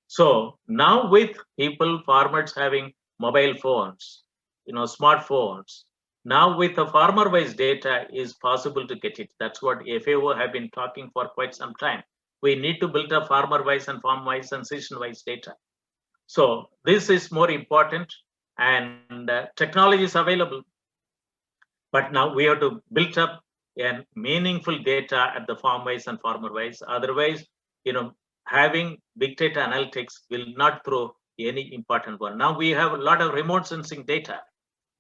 So now with people, farmers having mobile phones, smartphones, now with the farmer-wise data is possible to get it. That's what FAO have been talking for quite some time. We need to build a farmer-wise and farm-wise and season-wise data. So this is more important, and technology is available. But now we have to build up a meaningful data at the farm wise and farmer wise. Otherwise, having big data analytics will not throw any important one. Now we have a lot of remote sensing data,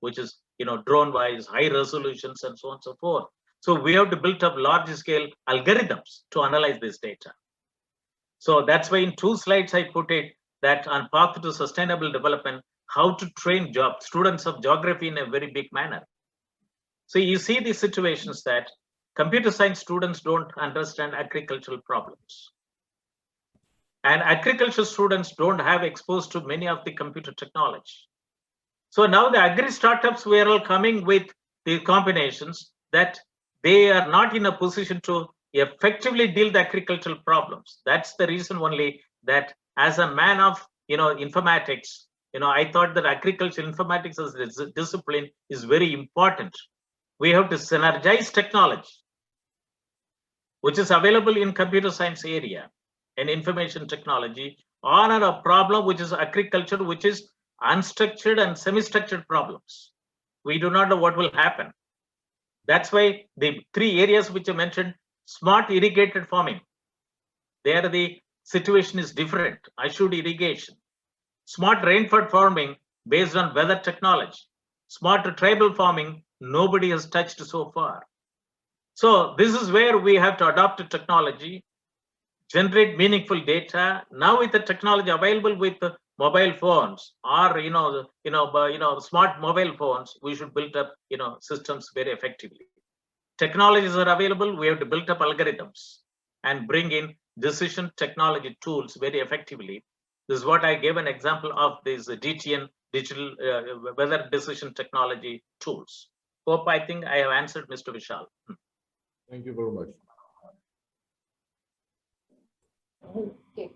which is drone wise, high resolutions, and so on and so forth. So we have to build up large scale algorithms to analyze this data. So that's why in 2 slides I put it that on path to sustainable development, how to train students of geography in a very big manner. So you see these situations that computer science students don't understand agricultural problems. And agriculture students don't have exposed to many of the computer technology. So now the agri startups were all coming with the combinations that they are not in a position to effectively deal the agricultural problems. That's the reason only that as a man of informatics, I thought that agricultural informatics as a discipline is very important. We have to synergize technology, which is available in computer science area and information technology on a problem which is agriculture, which is unstructured and semi-structured problems. We do not know what will happen. That's why the 3 areas which I mentioned, smart irrigated farming, there the situation is different. Assured irrigation, smart rainfed farming based on weather technology, smart tribal farming, nobody has touched so far. So this is where we have to adopt a technology, generate meaningful data. Now with the technology available with mobile phones or smart mobile phones, we should build up systems very effectively. Technologies are available. We have to build up algorithms and bring in decision technology tools very effectively. This is what I gave an example of these DTN digital weather decision technology tools. Hope I think I have answered Mr. Vishal. Thank you very much. Okay.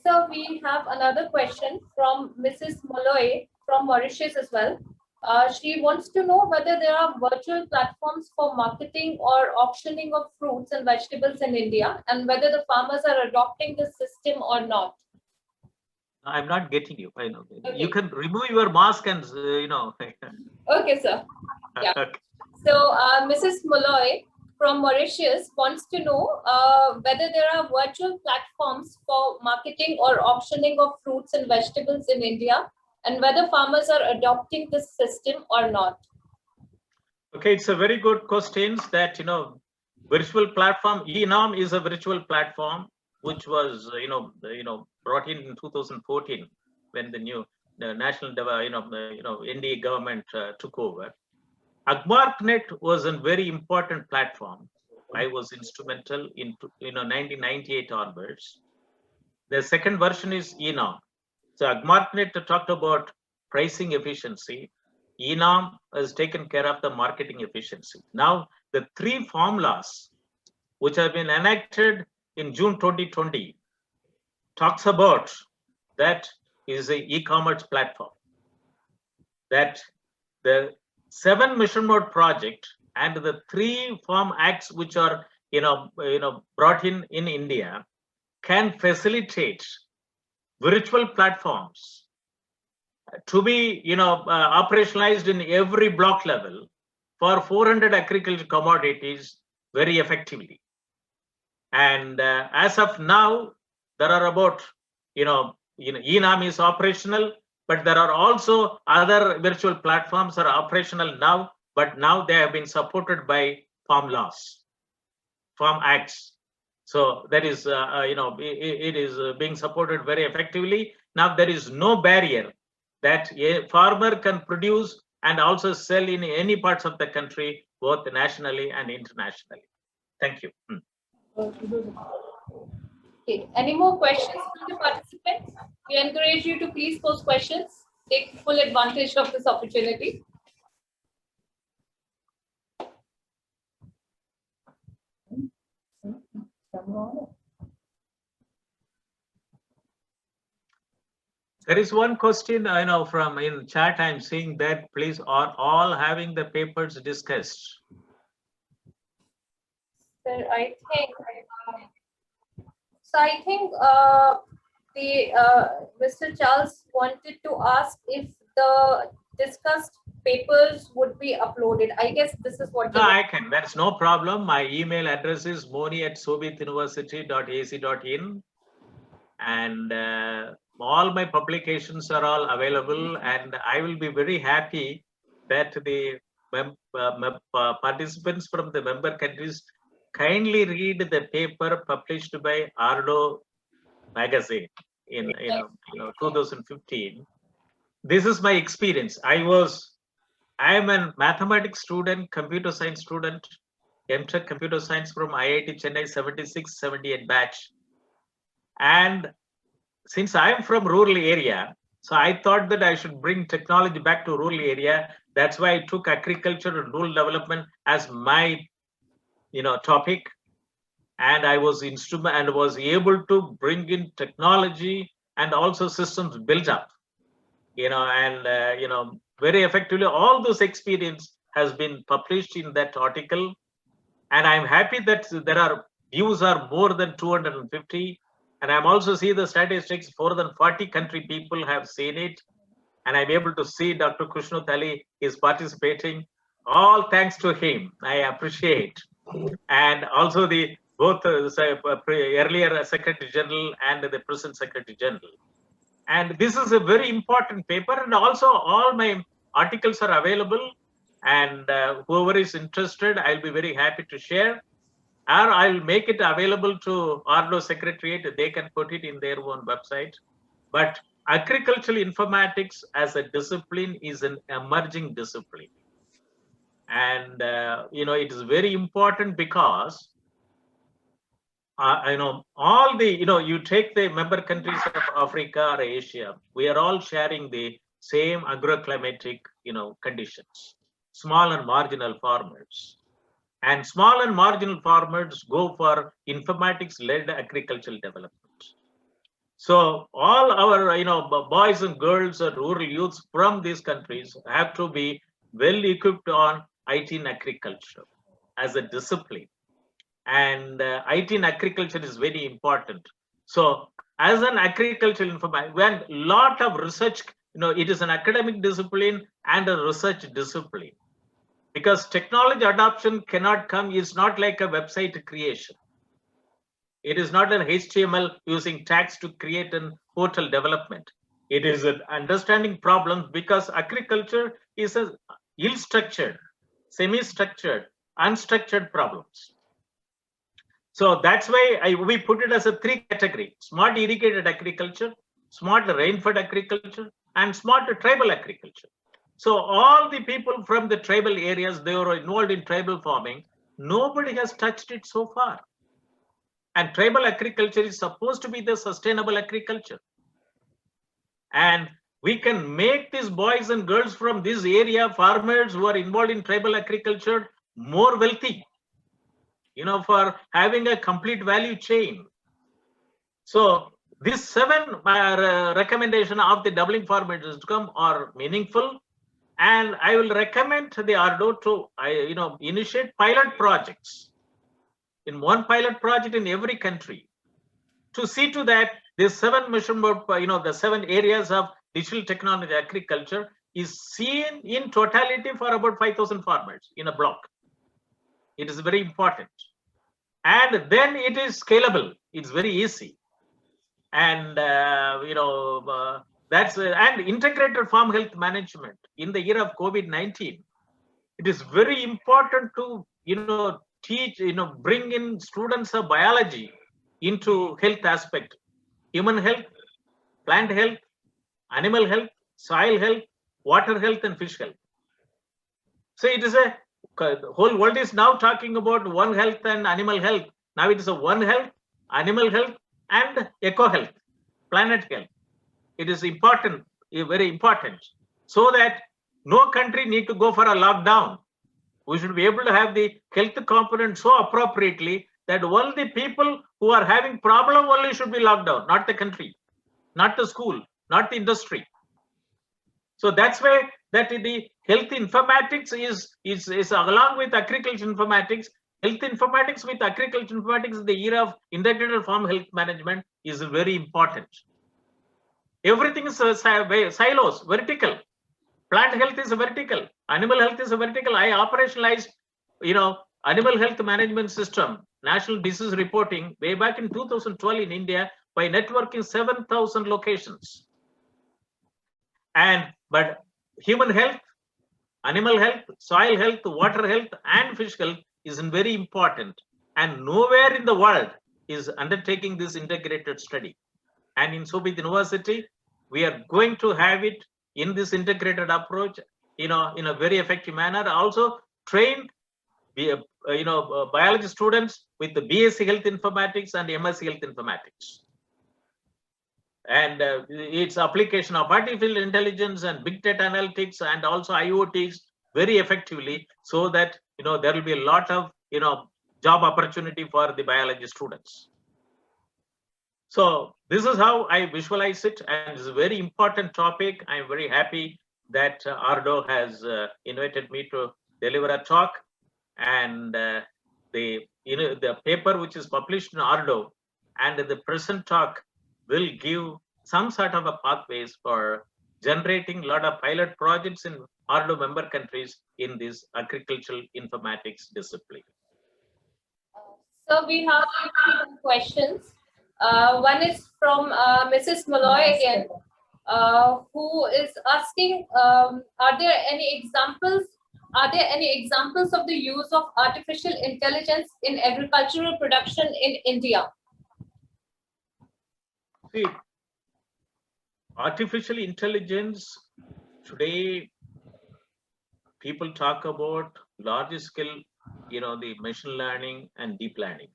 So we have another question from Mrs. Molloy from Mauritius as well. She wants to know whether there are virtual platforms for marketing or auctioning of fruits and vegetables in India, and whether the farmers are adopting the system or not. I'm not getting you. I know. Okay. You can remove your mask and Okay, sir. Yeah. Okay. So Mrs. Molloy from Mauritius wants to know whether there are virtual platforms for marketing or auctioning of fruits and vegetables in India, and whether farmers are adopting this system or not. Okay, it's a very good question that, virtual platform, Economy is a virtual platform, which was, brought in 2014 when the national, NDA government took over. AARDO was a very important platform. I was instrumental in 1998 onwards. The second version is Economy. So AARDO talked about pricing efficiency. Economy has taken care of the marketing efficiency. Now, the 3 formulas which have been enacted in June 2020 talks about that is a e-commerce platform. That the 7 mission mode project and the 3 farm acts which are brought in India can facilitate virtual platforms to be operationalized in every block level for 400 agricultural commodities very effectively. And as of now, there are about Economy is operational, but there are also other virtual platforms that are operational now, but now they have been supported by farm laws, farm acts. So that is it is being supported very effectively. Now there is no barrier that a farmer can produce and also sell in any parts of the country, both nationally and internationally. Thank you. Okay. Any more questions from the participants? We encourage you to please post questions. Take full advantage of this opportunity. There is one question I know from in chat. I'm seeing that please are all having the papers discussed. Sir, I think Mr. Charles wanted to ask if the discussed papers would be uploaded. I guess this is what No, I can. That's no problem. My email address is moni@sobituniversity.ac.in, and all my publications are all available. And I will be very happy that the participants from the member countries kindly read the paper published by AARDO magazine in 2015. This is my experience. I am a mathematics student, computer science student, MTech computer science from IIT Chennai 76-78 batch. And since I am from rural area, so I thought that I should bring technology back to rural area. That's why I took agriculture and rural development as my topic. And I was able to bring in technology and also systems built up, very effectively. All those experience has been published in that article, and I'm happy that there are views are more than 250, and I'm also see the statistics. More than 40 country people have seen it, and I'm able to see Dr. Krishnotali is participating. All thanks to him, I appreciate, and also the both earlier Secretary General and the present Secretary General. And this is a very important paper, and also all my articles are available, and whoever is interested, I'll be very happy to share, or I'll make it available to AARDO Secretariat. They can put it in their own website. But agricultural informatics as a discipline is an emerging discipline. And, it is very important because all the, you take the member countries of Africa or Asia, we are all sharing the same agroclimatic, conditions, small and marginal farmers. And small and marginal farmers go for informatics-led agricultural development. So all our, boys and girls and rural youths from these countries have to be well equipped on IT in agriculture as a discipline. And IT in agriculture is very important. So as an agricultural informatics, when lot of research, it is an academic discipline and a research discipline, because technology adoption cannot come. It's not like a website creation. It is not an HTML using tags to create a portal development. It is an understanding problems, because agriculture is a ill-structured, semi-structured, unstructured problems. So that's why we put it as a 3 category: smart irrigated agriculture, smart rainfed agriculture, and smart tribal agriculture. So all the people from the tribal areas, they were involved in tribal farming. Nobody has touched it so far. And tribal agriculture is supposed to be the sustainable agriculture. And we can make these boys and girls from this area, farmers who are involved in tribal agriculture, more wealthy, for having a complete value chain. So these 7 recommendation of the doubling farmers income are meaningful. And I will recommend the AARDO to, initiate pilot projects, in one pilot project in every country, to see to that this 7 measurement, the 7 areas of digital technology agriculture is seen in totality for about 5,000 farmers in a block. It is very important. And then it is scalable. It's very easy. And, that's and integrated farm health management in the year of COVID-19. It is very important to, teach, bring in students of biology into health aspect, human health, plant health, animal health, soil health, water health, and fish health. So it is the whole world is now talking about One Health and animal health. Now it is a One Health, animal health, and eco health, planet health. It is important, very important, so that no country need to go for a lockdown. We should be able to have the health component so appropriately that all the people who are having problem only should be locked down, not the country, not the school, not the industry. So that's why that the health informatics is along with agriculture informatics. Health informatics with agriculture informatics in the era of integrated farm health management is very important. Everything is silos, vertical. Plant health is a vertical. Animal health is a vertical. I operationalized, animal health management system, national disease reporting way back in 2012 in India by networking 7,000 locations. But human health, animal health, soil health, water health, and fish health is very important. And nowhere in the world is undertaking this integrated study. And in Sobit University, we are going to have it in this integrated approach, in a very effective manner. Also train, biology students with the BSc Health Informatics and MSc Health Informatics. And its application of artificial intelligence and big data analytics and also IoTs very effectively, so that there will be a lot of job opportunity for the biology students. So this is how I visualize it, and it's a very important topic. I'm very happy that AARDO has invited me to deliver a talk, and the paper which is published in AARDO and the present talk will give some sort of a pathways for generating a lot of pilot projects in AARDO member countries in this agricultural informatics discipline. So we have two questions. One is from Mrs. Malloy again, who is asking, are there any examples of the use of artificial intelligence in agricultural production in India? See, artificial intelligence today, people talk about large scale, the machine learning and deep learning.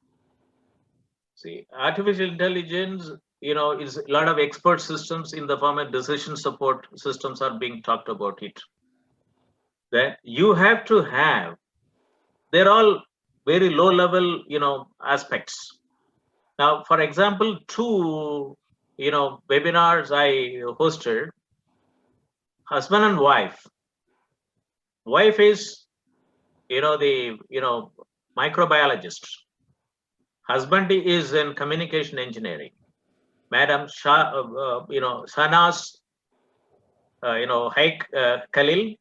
See, artificial intelligence, is a lot of expert systems in the form of decision support systems are being talked about it. That you have to have, they're all very low level, aspects. Now, for example, two, webinars I hosted, husband and wife. Wife is, the, microbiologist. Husband is in communication engineering. Madam Sana's, Khalil,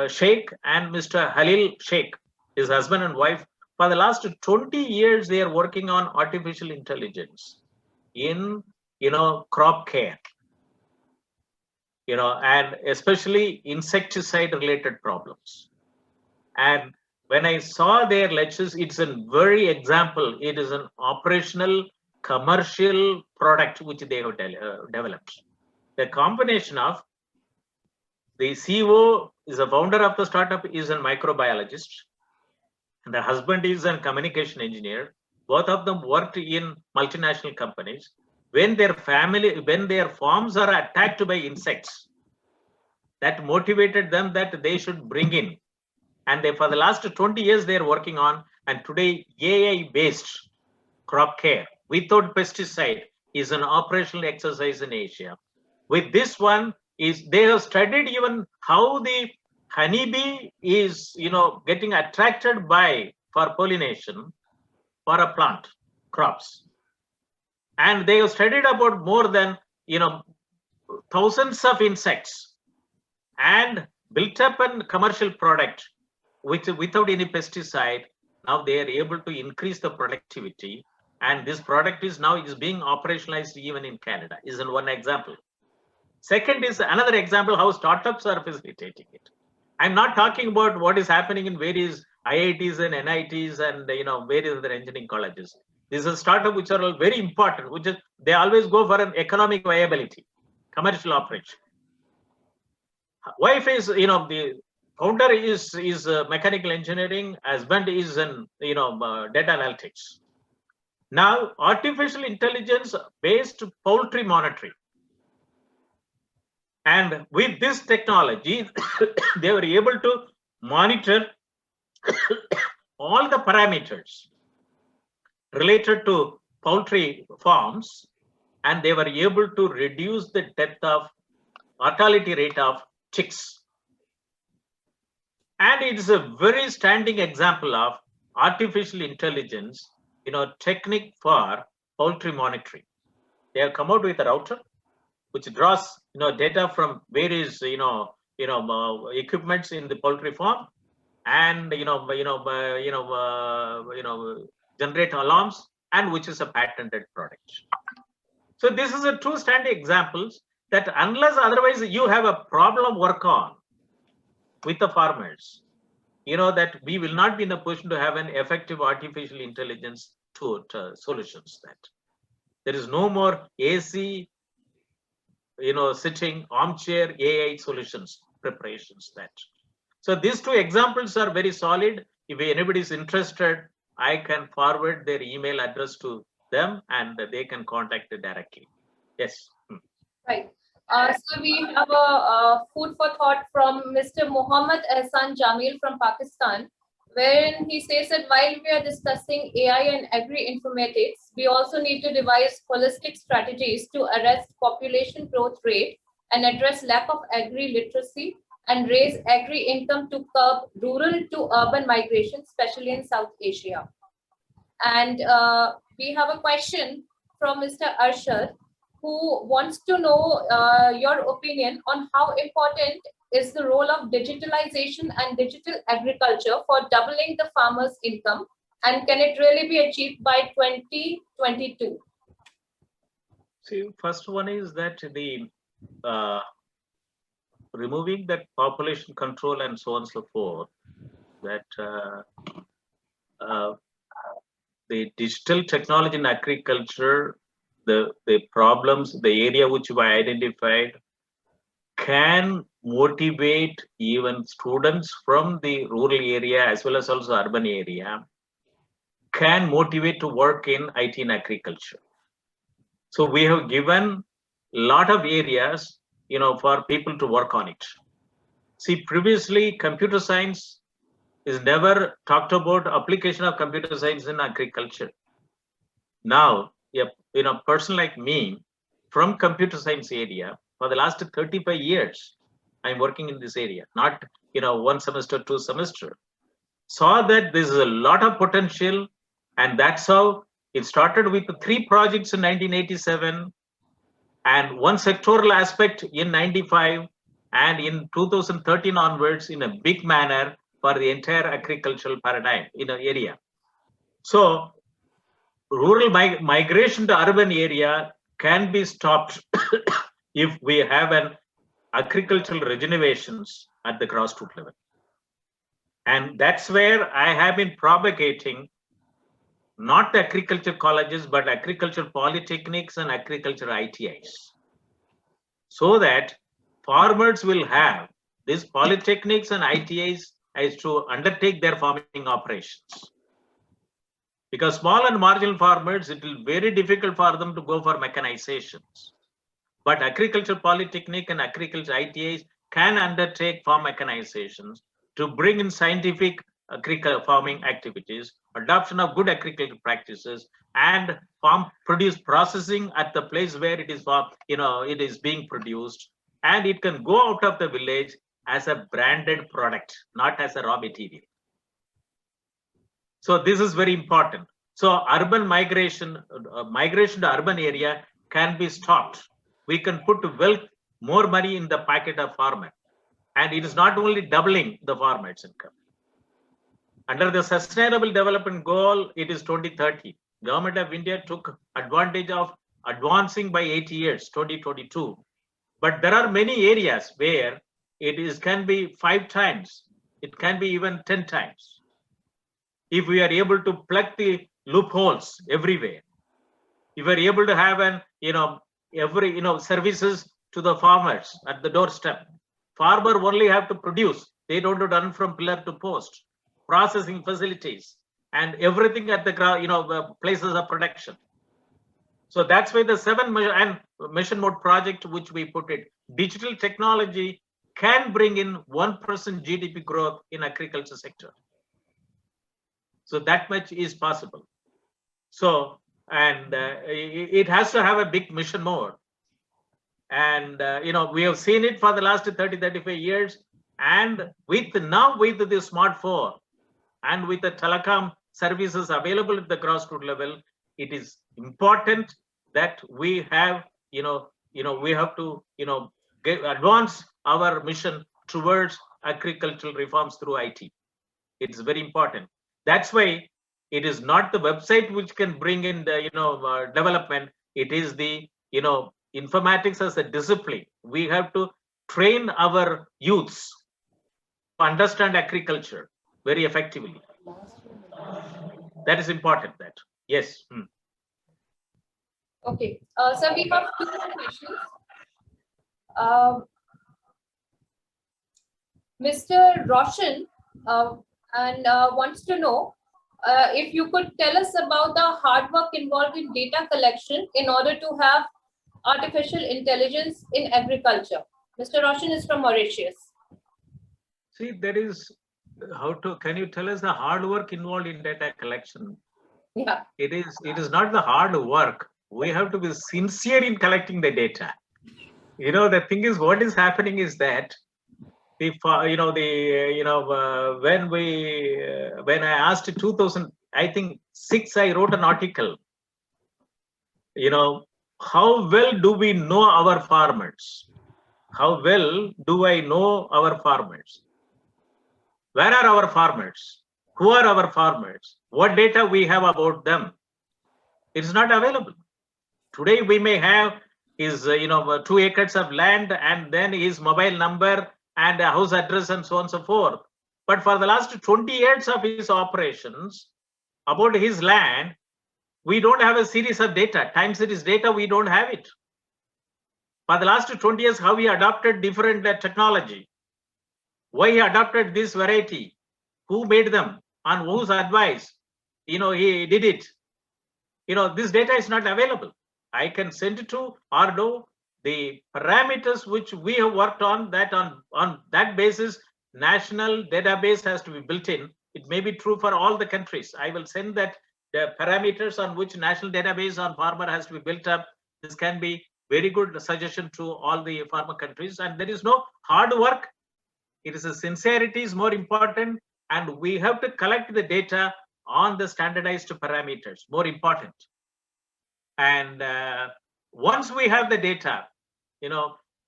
Sheikh and Mr. Halil Sheikh, his husband and wife. For the last 20 years, they are working on artificial intelligence in, crop care, and especially insecticide related problems. And when I saw their lectures, it's a very example. It is an operational commercial product which they have developed. The combination of the CEO is a founder of the startup, is a microbiologist, and the husband is a communication engineer. Both of them worked in multinational companies. When their farms are attacked by insects, that motivated them that they should bring in. And for the last 20 years, they are working on, and today AI-based crop care without pesticide is an operational exercise in Asia. With this one, they have studied even how the honeybee is, getting attracted for pollination for a plant, crops. And they have studied about more than, thousands of insects and built up a commercial product without any pesticide. Now they are able to increase the productivity, and this product is being operationalized even in Canada. Is one example. Second is another example how startups are facilitating it. I'm not talking about what is happening in various IITs and NITs and various other engineering colleges. This is a startup which are all very important, which is they always go for an economic viability, commercial operation. Wife is, the founder is mechanical engineering, husband is in data analytics. Now, artificial intelligence based poultry monitoring. And with this technology, they were able to monitor all the parameters related to poultry farms, and they were able to reduce the mortality rate of chicks. And it is a very standing example of artificial intelligence, technique for poultry monitoring. They have come out with a router which draws, data from various, equipments in the poultry farm, and generate alarms, and which is a patented product. So this is a true standing examples that unless otherwise you have a problem work on with the farmers, that we will not be in a position to have an effective artificial intelligence solutions. That there is no more AC, sitting armchair AI solutions preparations. That so these two examples are very solid. If anybody is interested, I can forward their email address to them and they can contact it directly. Yes. Right. So we have a food for thought from Mr. Mohammad Ehsan Jamil from Pakistan, wherein he says that while we are discussing AI and agri-informatics, we also need to devise holistic strategies to arrest population growth rate and address lack of agri-literacy and raise agri-income to curb rural to urban migration, especially in South Asia. And we have a question from Mr. Arshad, who wants to know your opinion on how important is the role of digitalization and digital agriculture for doubling the farmer's income, and can it really be achieved by 2022? See, first one is that the removing that population control and so on and so forth, that the digital technology in agriculture, the problems, the area which we identified, can motivate even students from the rural area as well as also urban area, can motivate to work in IT and agriculture. So we have given a lot of areas, for people to work on it. See, previously computer science is never talked about application of computer science in agriculture. Now, a person like me from computer science area for the last 35 years, I'm working in this area, not, 1 semester, 2 semester. Saw that there is a lot of potential, and that's how it started with 3 projects in 1987 and 1 sectoral aspect in 95, and in 2013 onwards in a big manner for the entire agricultural paradigm in an area. So rural migration to urban area can be stopped if we have an agricultural regenerations at the grassroots level. And that's where I have been propagating not the agriculture colleges, but agriculture polytechnics and agriculture ITIs, so that farmers will have these polytechnics and ITIs as to undertake their farming operations. Because small and marginal farmers, it will be very difficult for them to go for mechanizations. But agriculture polytechnic and agriculture ITIs can undertake farm mechanizations to bring in scientific farming activities, adoption of good agricultural practices, and farm produce processing at the place where it is, it is being produced, and it can go out of the village as a branded product, not as a raw material. So this is very important. So urban migration to urban area can be stopped. We can put more money in the pocket of farmer, and it is not only doubling the farmer's income. Under the Sustainable Development Goal, it is 2030. Government of India took advantage of advancing by 8 years, 2022. But there are many areas where it can be 5 times. It can be even 10 times. If we are able to plug the loopholes everywhere, if we are able to have services to the farmers at the doorstep, farmer only have to produce. They don't have to run from pillar to post. Processing facilities and everything at the places of production. So that's why the 7 mission mode project, which we put it, digital technology can bring in 1% GDP growth in agriculture sector. So that much is possible. So, and it has to have a big mission mode. And, we have seen it for the last 30, 35 years. And with the smartphone and with the telecom services available at the grassroots level, it is important that we have, we have to, advance our mission towards agricultural reforms through IT. It's very important. That's why it is not the website which can bring in the development. It is the informatics as a discipline. We have to train our youths to understand agriculture very effectively. That is important. That yes. Okay. So we have two more questions. Mr. Roshan wants to know if you could tell us about the hard work involved in data collection in order to have artificial intelligence in agriculture. Mr. Roshan is from Mauritius. See, there is can you tell us the hard work involved in data collection? Yeah. It is not the hard work. We have to be sincere in collecting the data. The thing is, what is happening is that when I asked 2006, I wrote an article. How well do we know our farmers? How well do I know our farmers? Where are our farmers? Who are our farmers? What data we have about them? It is not available. Today we may have his 2 acres of land and then his mobile number and a house address and so on and so forth. But for the last 20 years of his operations about his land, we don't have a series of data. Time series data, we don't have it. For the last 20 years, how he adopted different technology, why he adopted this variety, who made them, on whose advice, he did it. This data is not available. I can send it to AARDO, the parameters which we have worked on, that on that basis, national database has to be built in. It may be true for all the countries. I will send that the parameters on which national database on farmer has to be built up. This can be very good suggestion to all the farmer countries. And there is no hard work. It is a sincerity is more important. And we have to collect the data on the standardized parameters, more important. And once we have the data,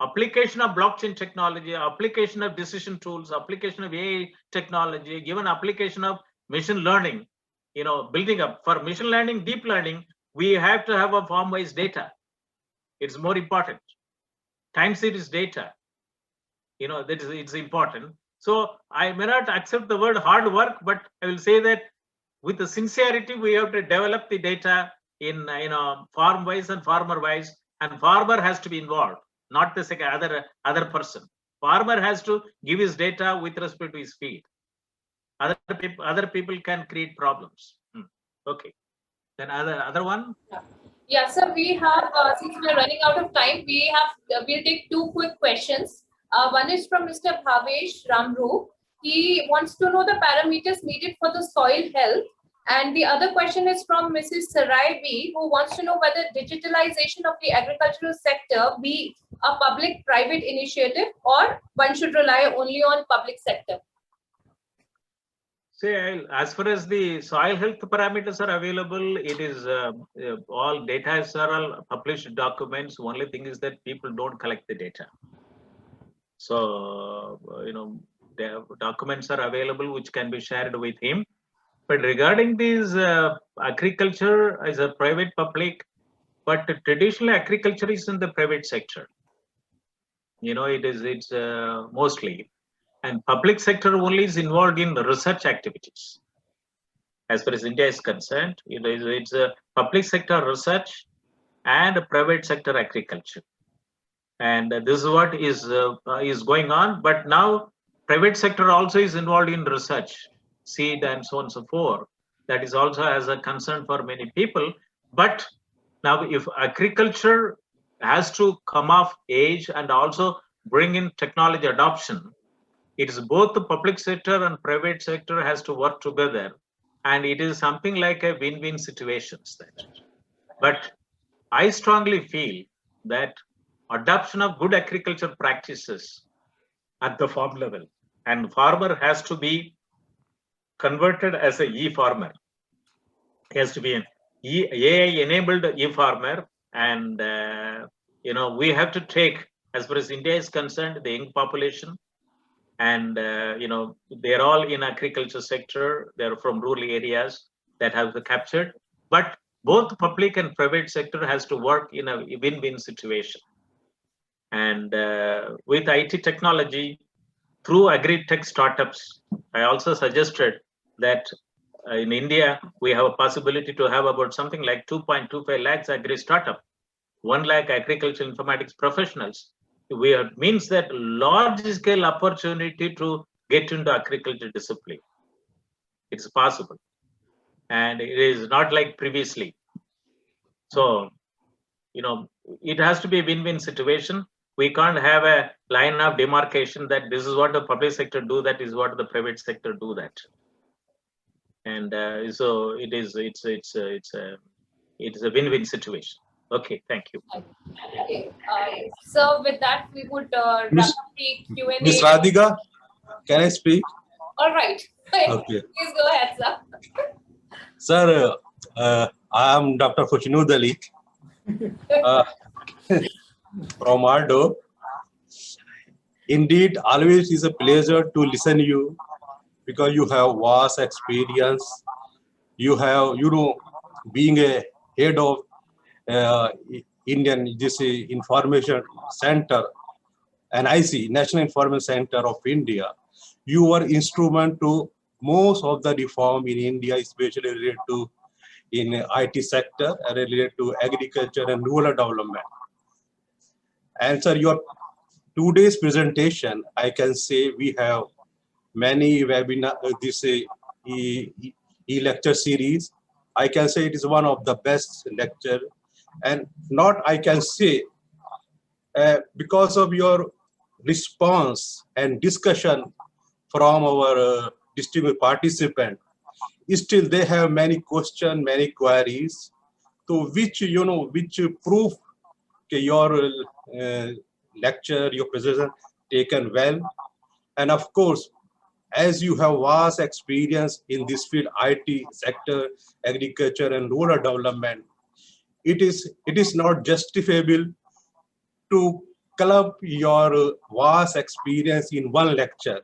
application of blockchain technology, application of decision tools, application of AI technology, given application of machine learning, building up for machine learning, deep learning, we have to have a farm-wise data. It's more important. Time series data, it's important. So I may not accept the word hard work, but I will say that with the sincerity, we have to develop the data in farm-wise and farmer-wise, and farmer has to be involved, not the other person. Farmer has to give his data with respect to his field. Other people can create problems. Okay. Then other one. Yeah. So we have since we are running out of time, we'll take two quick questions. One is from Mr. Bhavesh Ramru. He wants to know the parameters needed for the soil health. And the other question is from Mrs. Sarai B, who wants to know whether digitalization of the agricultural sector be a public-private initiative or one should rely only on public sector. Say, as far as the soil health parameters are available, it is all data are all published documents. Only thing is that people don't collect the data. So, the documents are available which can be shared with him. But regarding these agriculture as a private public, but traditional agriculture is in the private sector. It's mostly, and public sector only is involved in research activities. As far as India is concerned, it's a public sector research and a private sector agriculture. And this is what is going on. But now private sector also is involved in research, seed and so on and so forth. That is also as a concern for many people. But now if agriculture has to come of age and also bring in technology adoption, it is both the public sector and private sector has to work together. And it is something like a win-win situations. But I strongly feel that adoption of good agriculture practices at the farm level, and farmer has to be converted as a e-farmer. He has to be an AI-enabled e-farmer, and we have to take, as far as India is concerned, the young population, and they're all in agriculture sector. They're from rural areas that have captured, but both public and private sector has to work in a win-win situation. And with IT technology, through agri-tech startups, I also suggested that in India, we have a possibility to have about something like 2.25 lakhs agri startup, 1 lakh agricultural informatics professionals. Means that large scale opportunity to get into agriculture discipline. It's possible. And it is not like previously. So, it has to be a win-win situation. We can't have a line of demarcation that this is what the public sector do, that is what the private sector do that. And so it's a win-win situation. Okay, thank you. Okay. So with that, we would wrap Miss- up the Q&A. Miss Radhika, can I speak? All right. Okay. Please go ahead, sir. Sir, I am Dr. Khushinud Ali from AARDO. Indeed, always is a pleasure to listen to you because you have vast experience. You have, being a head of Indian Information Center, NIC, National Information Center of India, you were instrument to most of the reform in India, especially related to in IT sector and related to agriculture and rural development. And sir, your today's presentation, I can say we have many webinar, this e-lecture series. I can say it is one of the best lecture, and not I can say because of your response and discussion from our distinguished participant, still they have many questions, many queries, to which which proof your lecture, your presentation taken well. And of course, as you have vast experience in this field, IT sector, agriculture and rural development, it is not justifiable to club your vast experience in one lecture.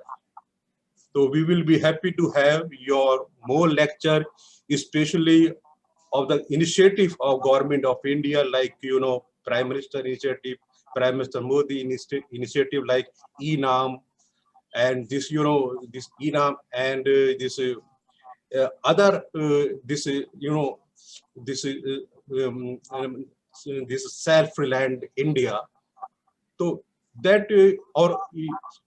So we will be happy to have your more lecture, especially of the initiative of Government of India, like Prime Minister initiative, Prime Minister Modi initiative like Enam, and this this Enam and this other this this Self-Reliant India. So that or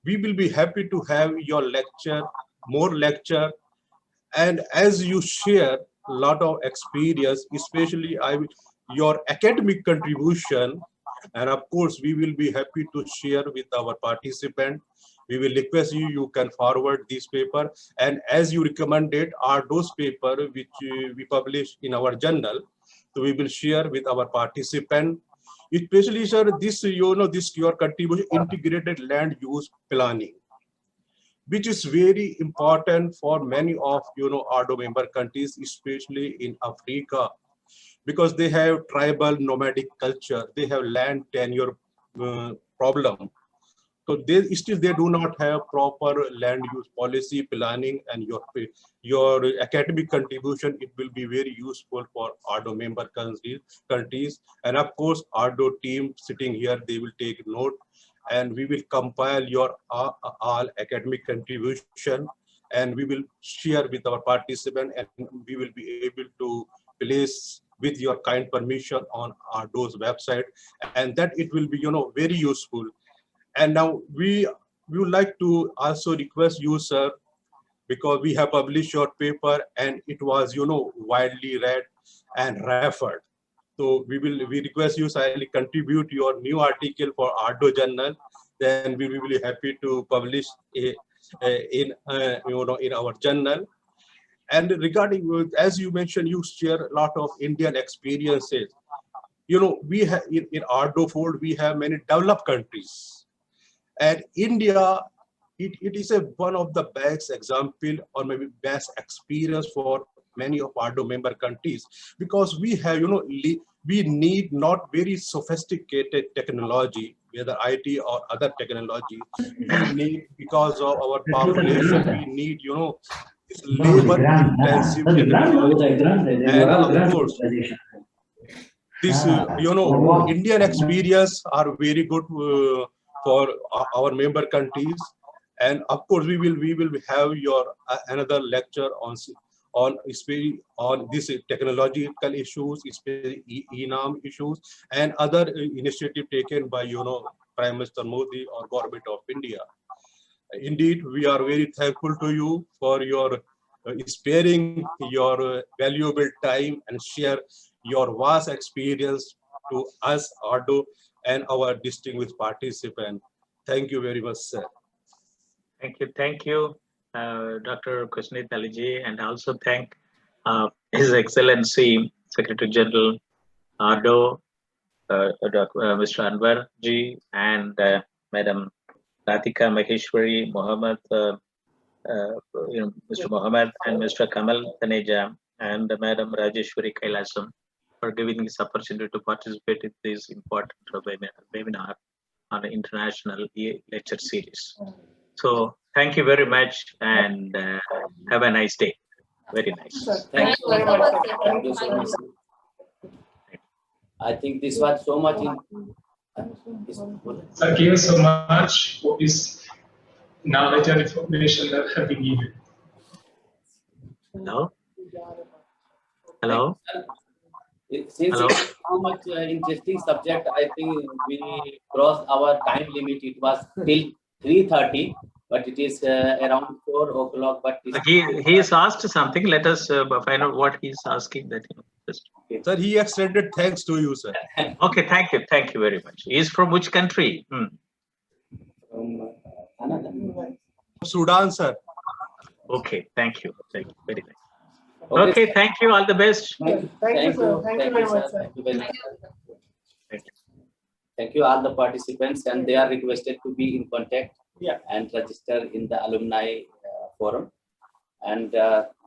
we will be happy to have your lecture, more lecture, and as you share a lot of experience, especially your academic contribution, and of course we will be happy to share with our participant. We will request you can forward this paper, and as you recommended are those paper which we publish in our journal, so we will share with our participant. Especially, sir, this this your contribution integrated land use planning, which is very important for many of AARDO member countries, especially in Africa, because they have tribal nomadic culture, they have land tenure problem. So they do not have proper land use policy planning, and your academic contribution, it will be very useful for AARDO member countries. And of course, AARDO team sitting here, they will take note, and we will compile your all academic contribution, and we will share with our participant, and we will be able to place with your kind permission on AARDO's website, and that it will be very useful. And now we would like to also request you, sir, because we have published your paper and it was widely read and referred. So we request you silently contribute your new article for AARDO journal. Then we will be happy to publish in our journal. And regarding, as you mentioned, you share a lot of Indian experiences. We have in AARDO fold, we have many developed countries. And India, it is one of the best example or maybe best experience for many of AARDO member countries, because we have, we need not very sophisticated technology whether IT or other technology. We need, because of our population, we need, this labor-intensive technology. And of course, this, Indian experience are very good for our member countries. And of course, we will have your another lecture on these technological issues, especially ENAM issues, and other initiative taken by Prime Minister Modi or Government of India. Indeed, we are very thankful to you for your sparing your valuable time and share your vast experience to us, AARDO, and our distinguished participant. Thank you very much, sir. Thank you, Dr. Kushnit Aliji, and also thank His Excellency Secretary General AARDO, Mr. Anwar Ji, and Madam Latika Maheshwari Mohammed, Mr. Mohammed, and Mr. Kamal Taneja, and Madam Rajeshwari Kailasam for giving this opportunity to participate in this important webinar on the International Lecture Series. So thank you very much, and have a nice day. Very nice. Thank you very much. Thank you so much. I think this was so much Thank you so much for this knowledge and information that have been given. Hello? Hello? Since Hello? it's so much interesting subject, I think we crossed our time limit. It was till 3:30, but it is around 4 o'clock. But He has asked something. Let us find out what he's asking. That just. Sir, he extended thanks to you, sir. Okay, thank you very much. He's from which country? Sudan, sir. Okay, thank you. Very nice. Okay, thank you. All the best. Thank you, sir. Thank you very much, sir. Thank you very much. Thank you. Thank you all the participants, and they are requested to be in contact and register in the alumni forum. And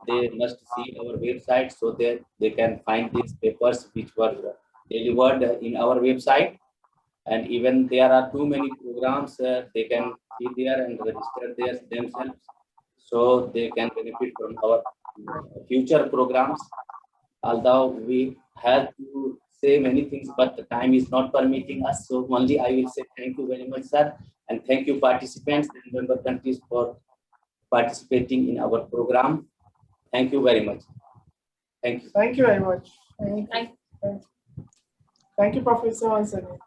they must see our website so that they can find these papers which were delivered in our website. And even there are too many programs, they can see there and register themselves, so they can benefit from our future programs. Although we have to say many things, but the time is not permitting us. So only I will say thank you very much, sir. And thank you participants and member countries for participating in our program. Thank you very much. Thank you. Thank you very much. Thank you. Thank you, Professor, once again.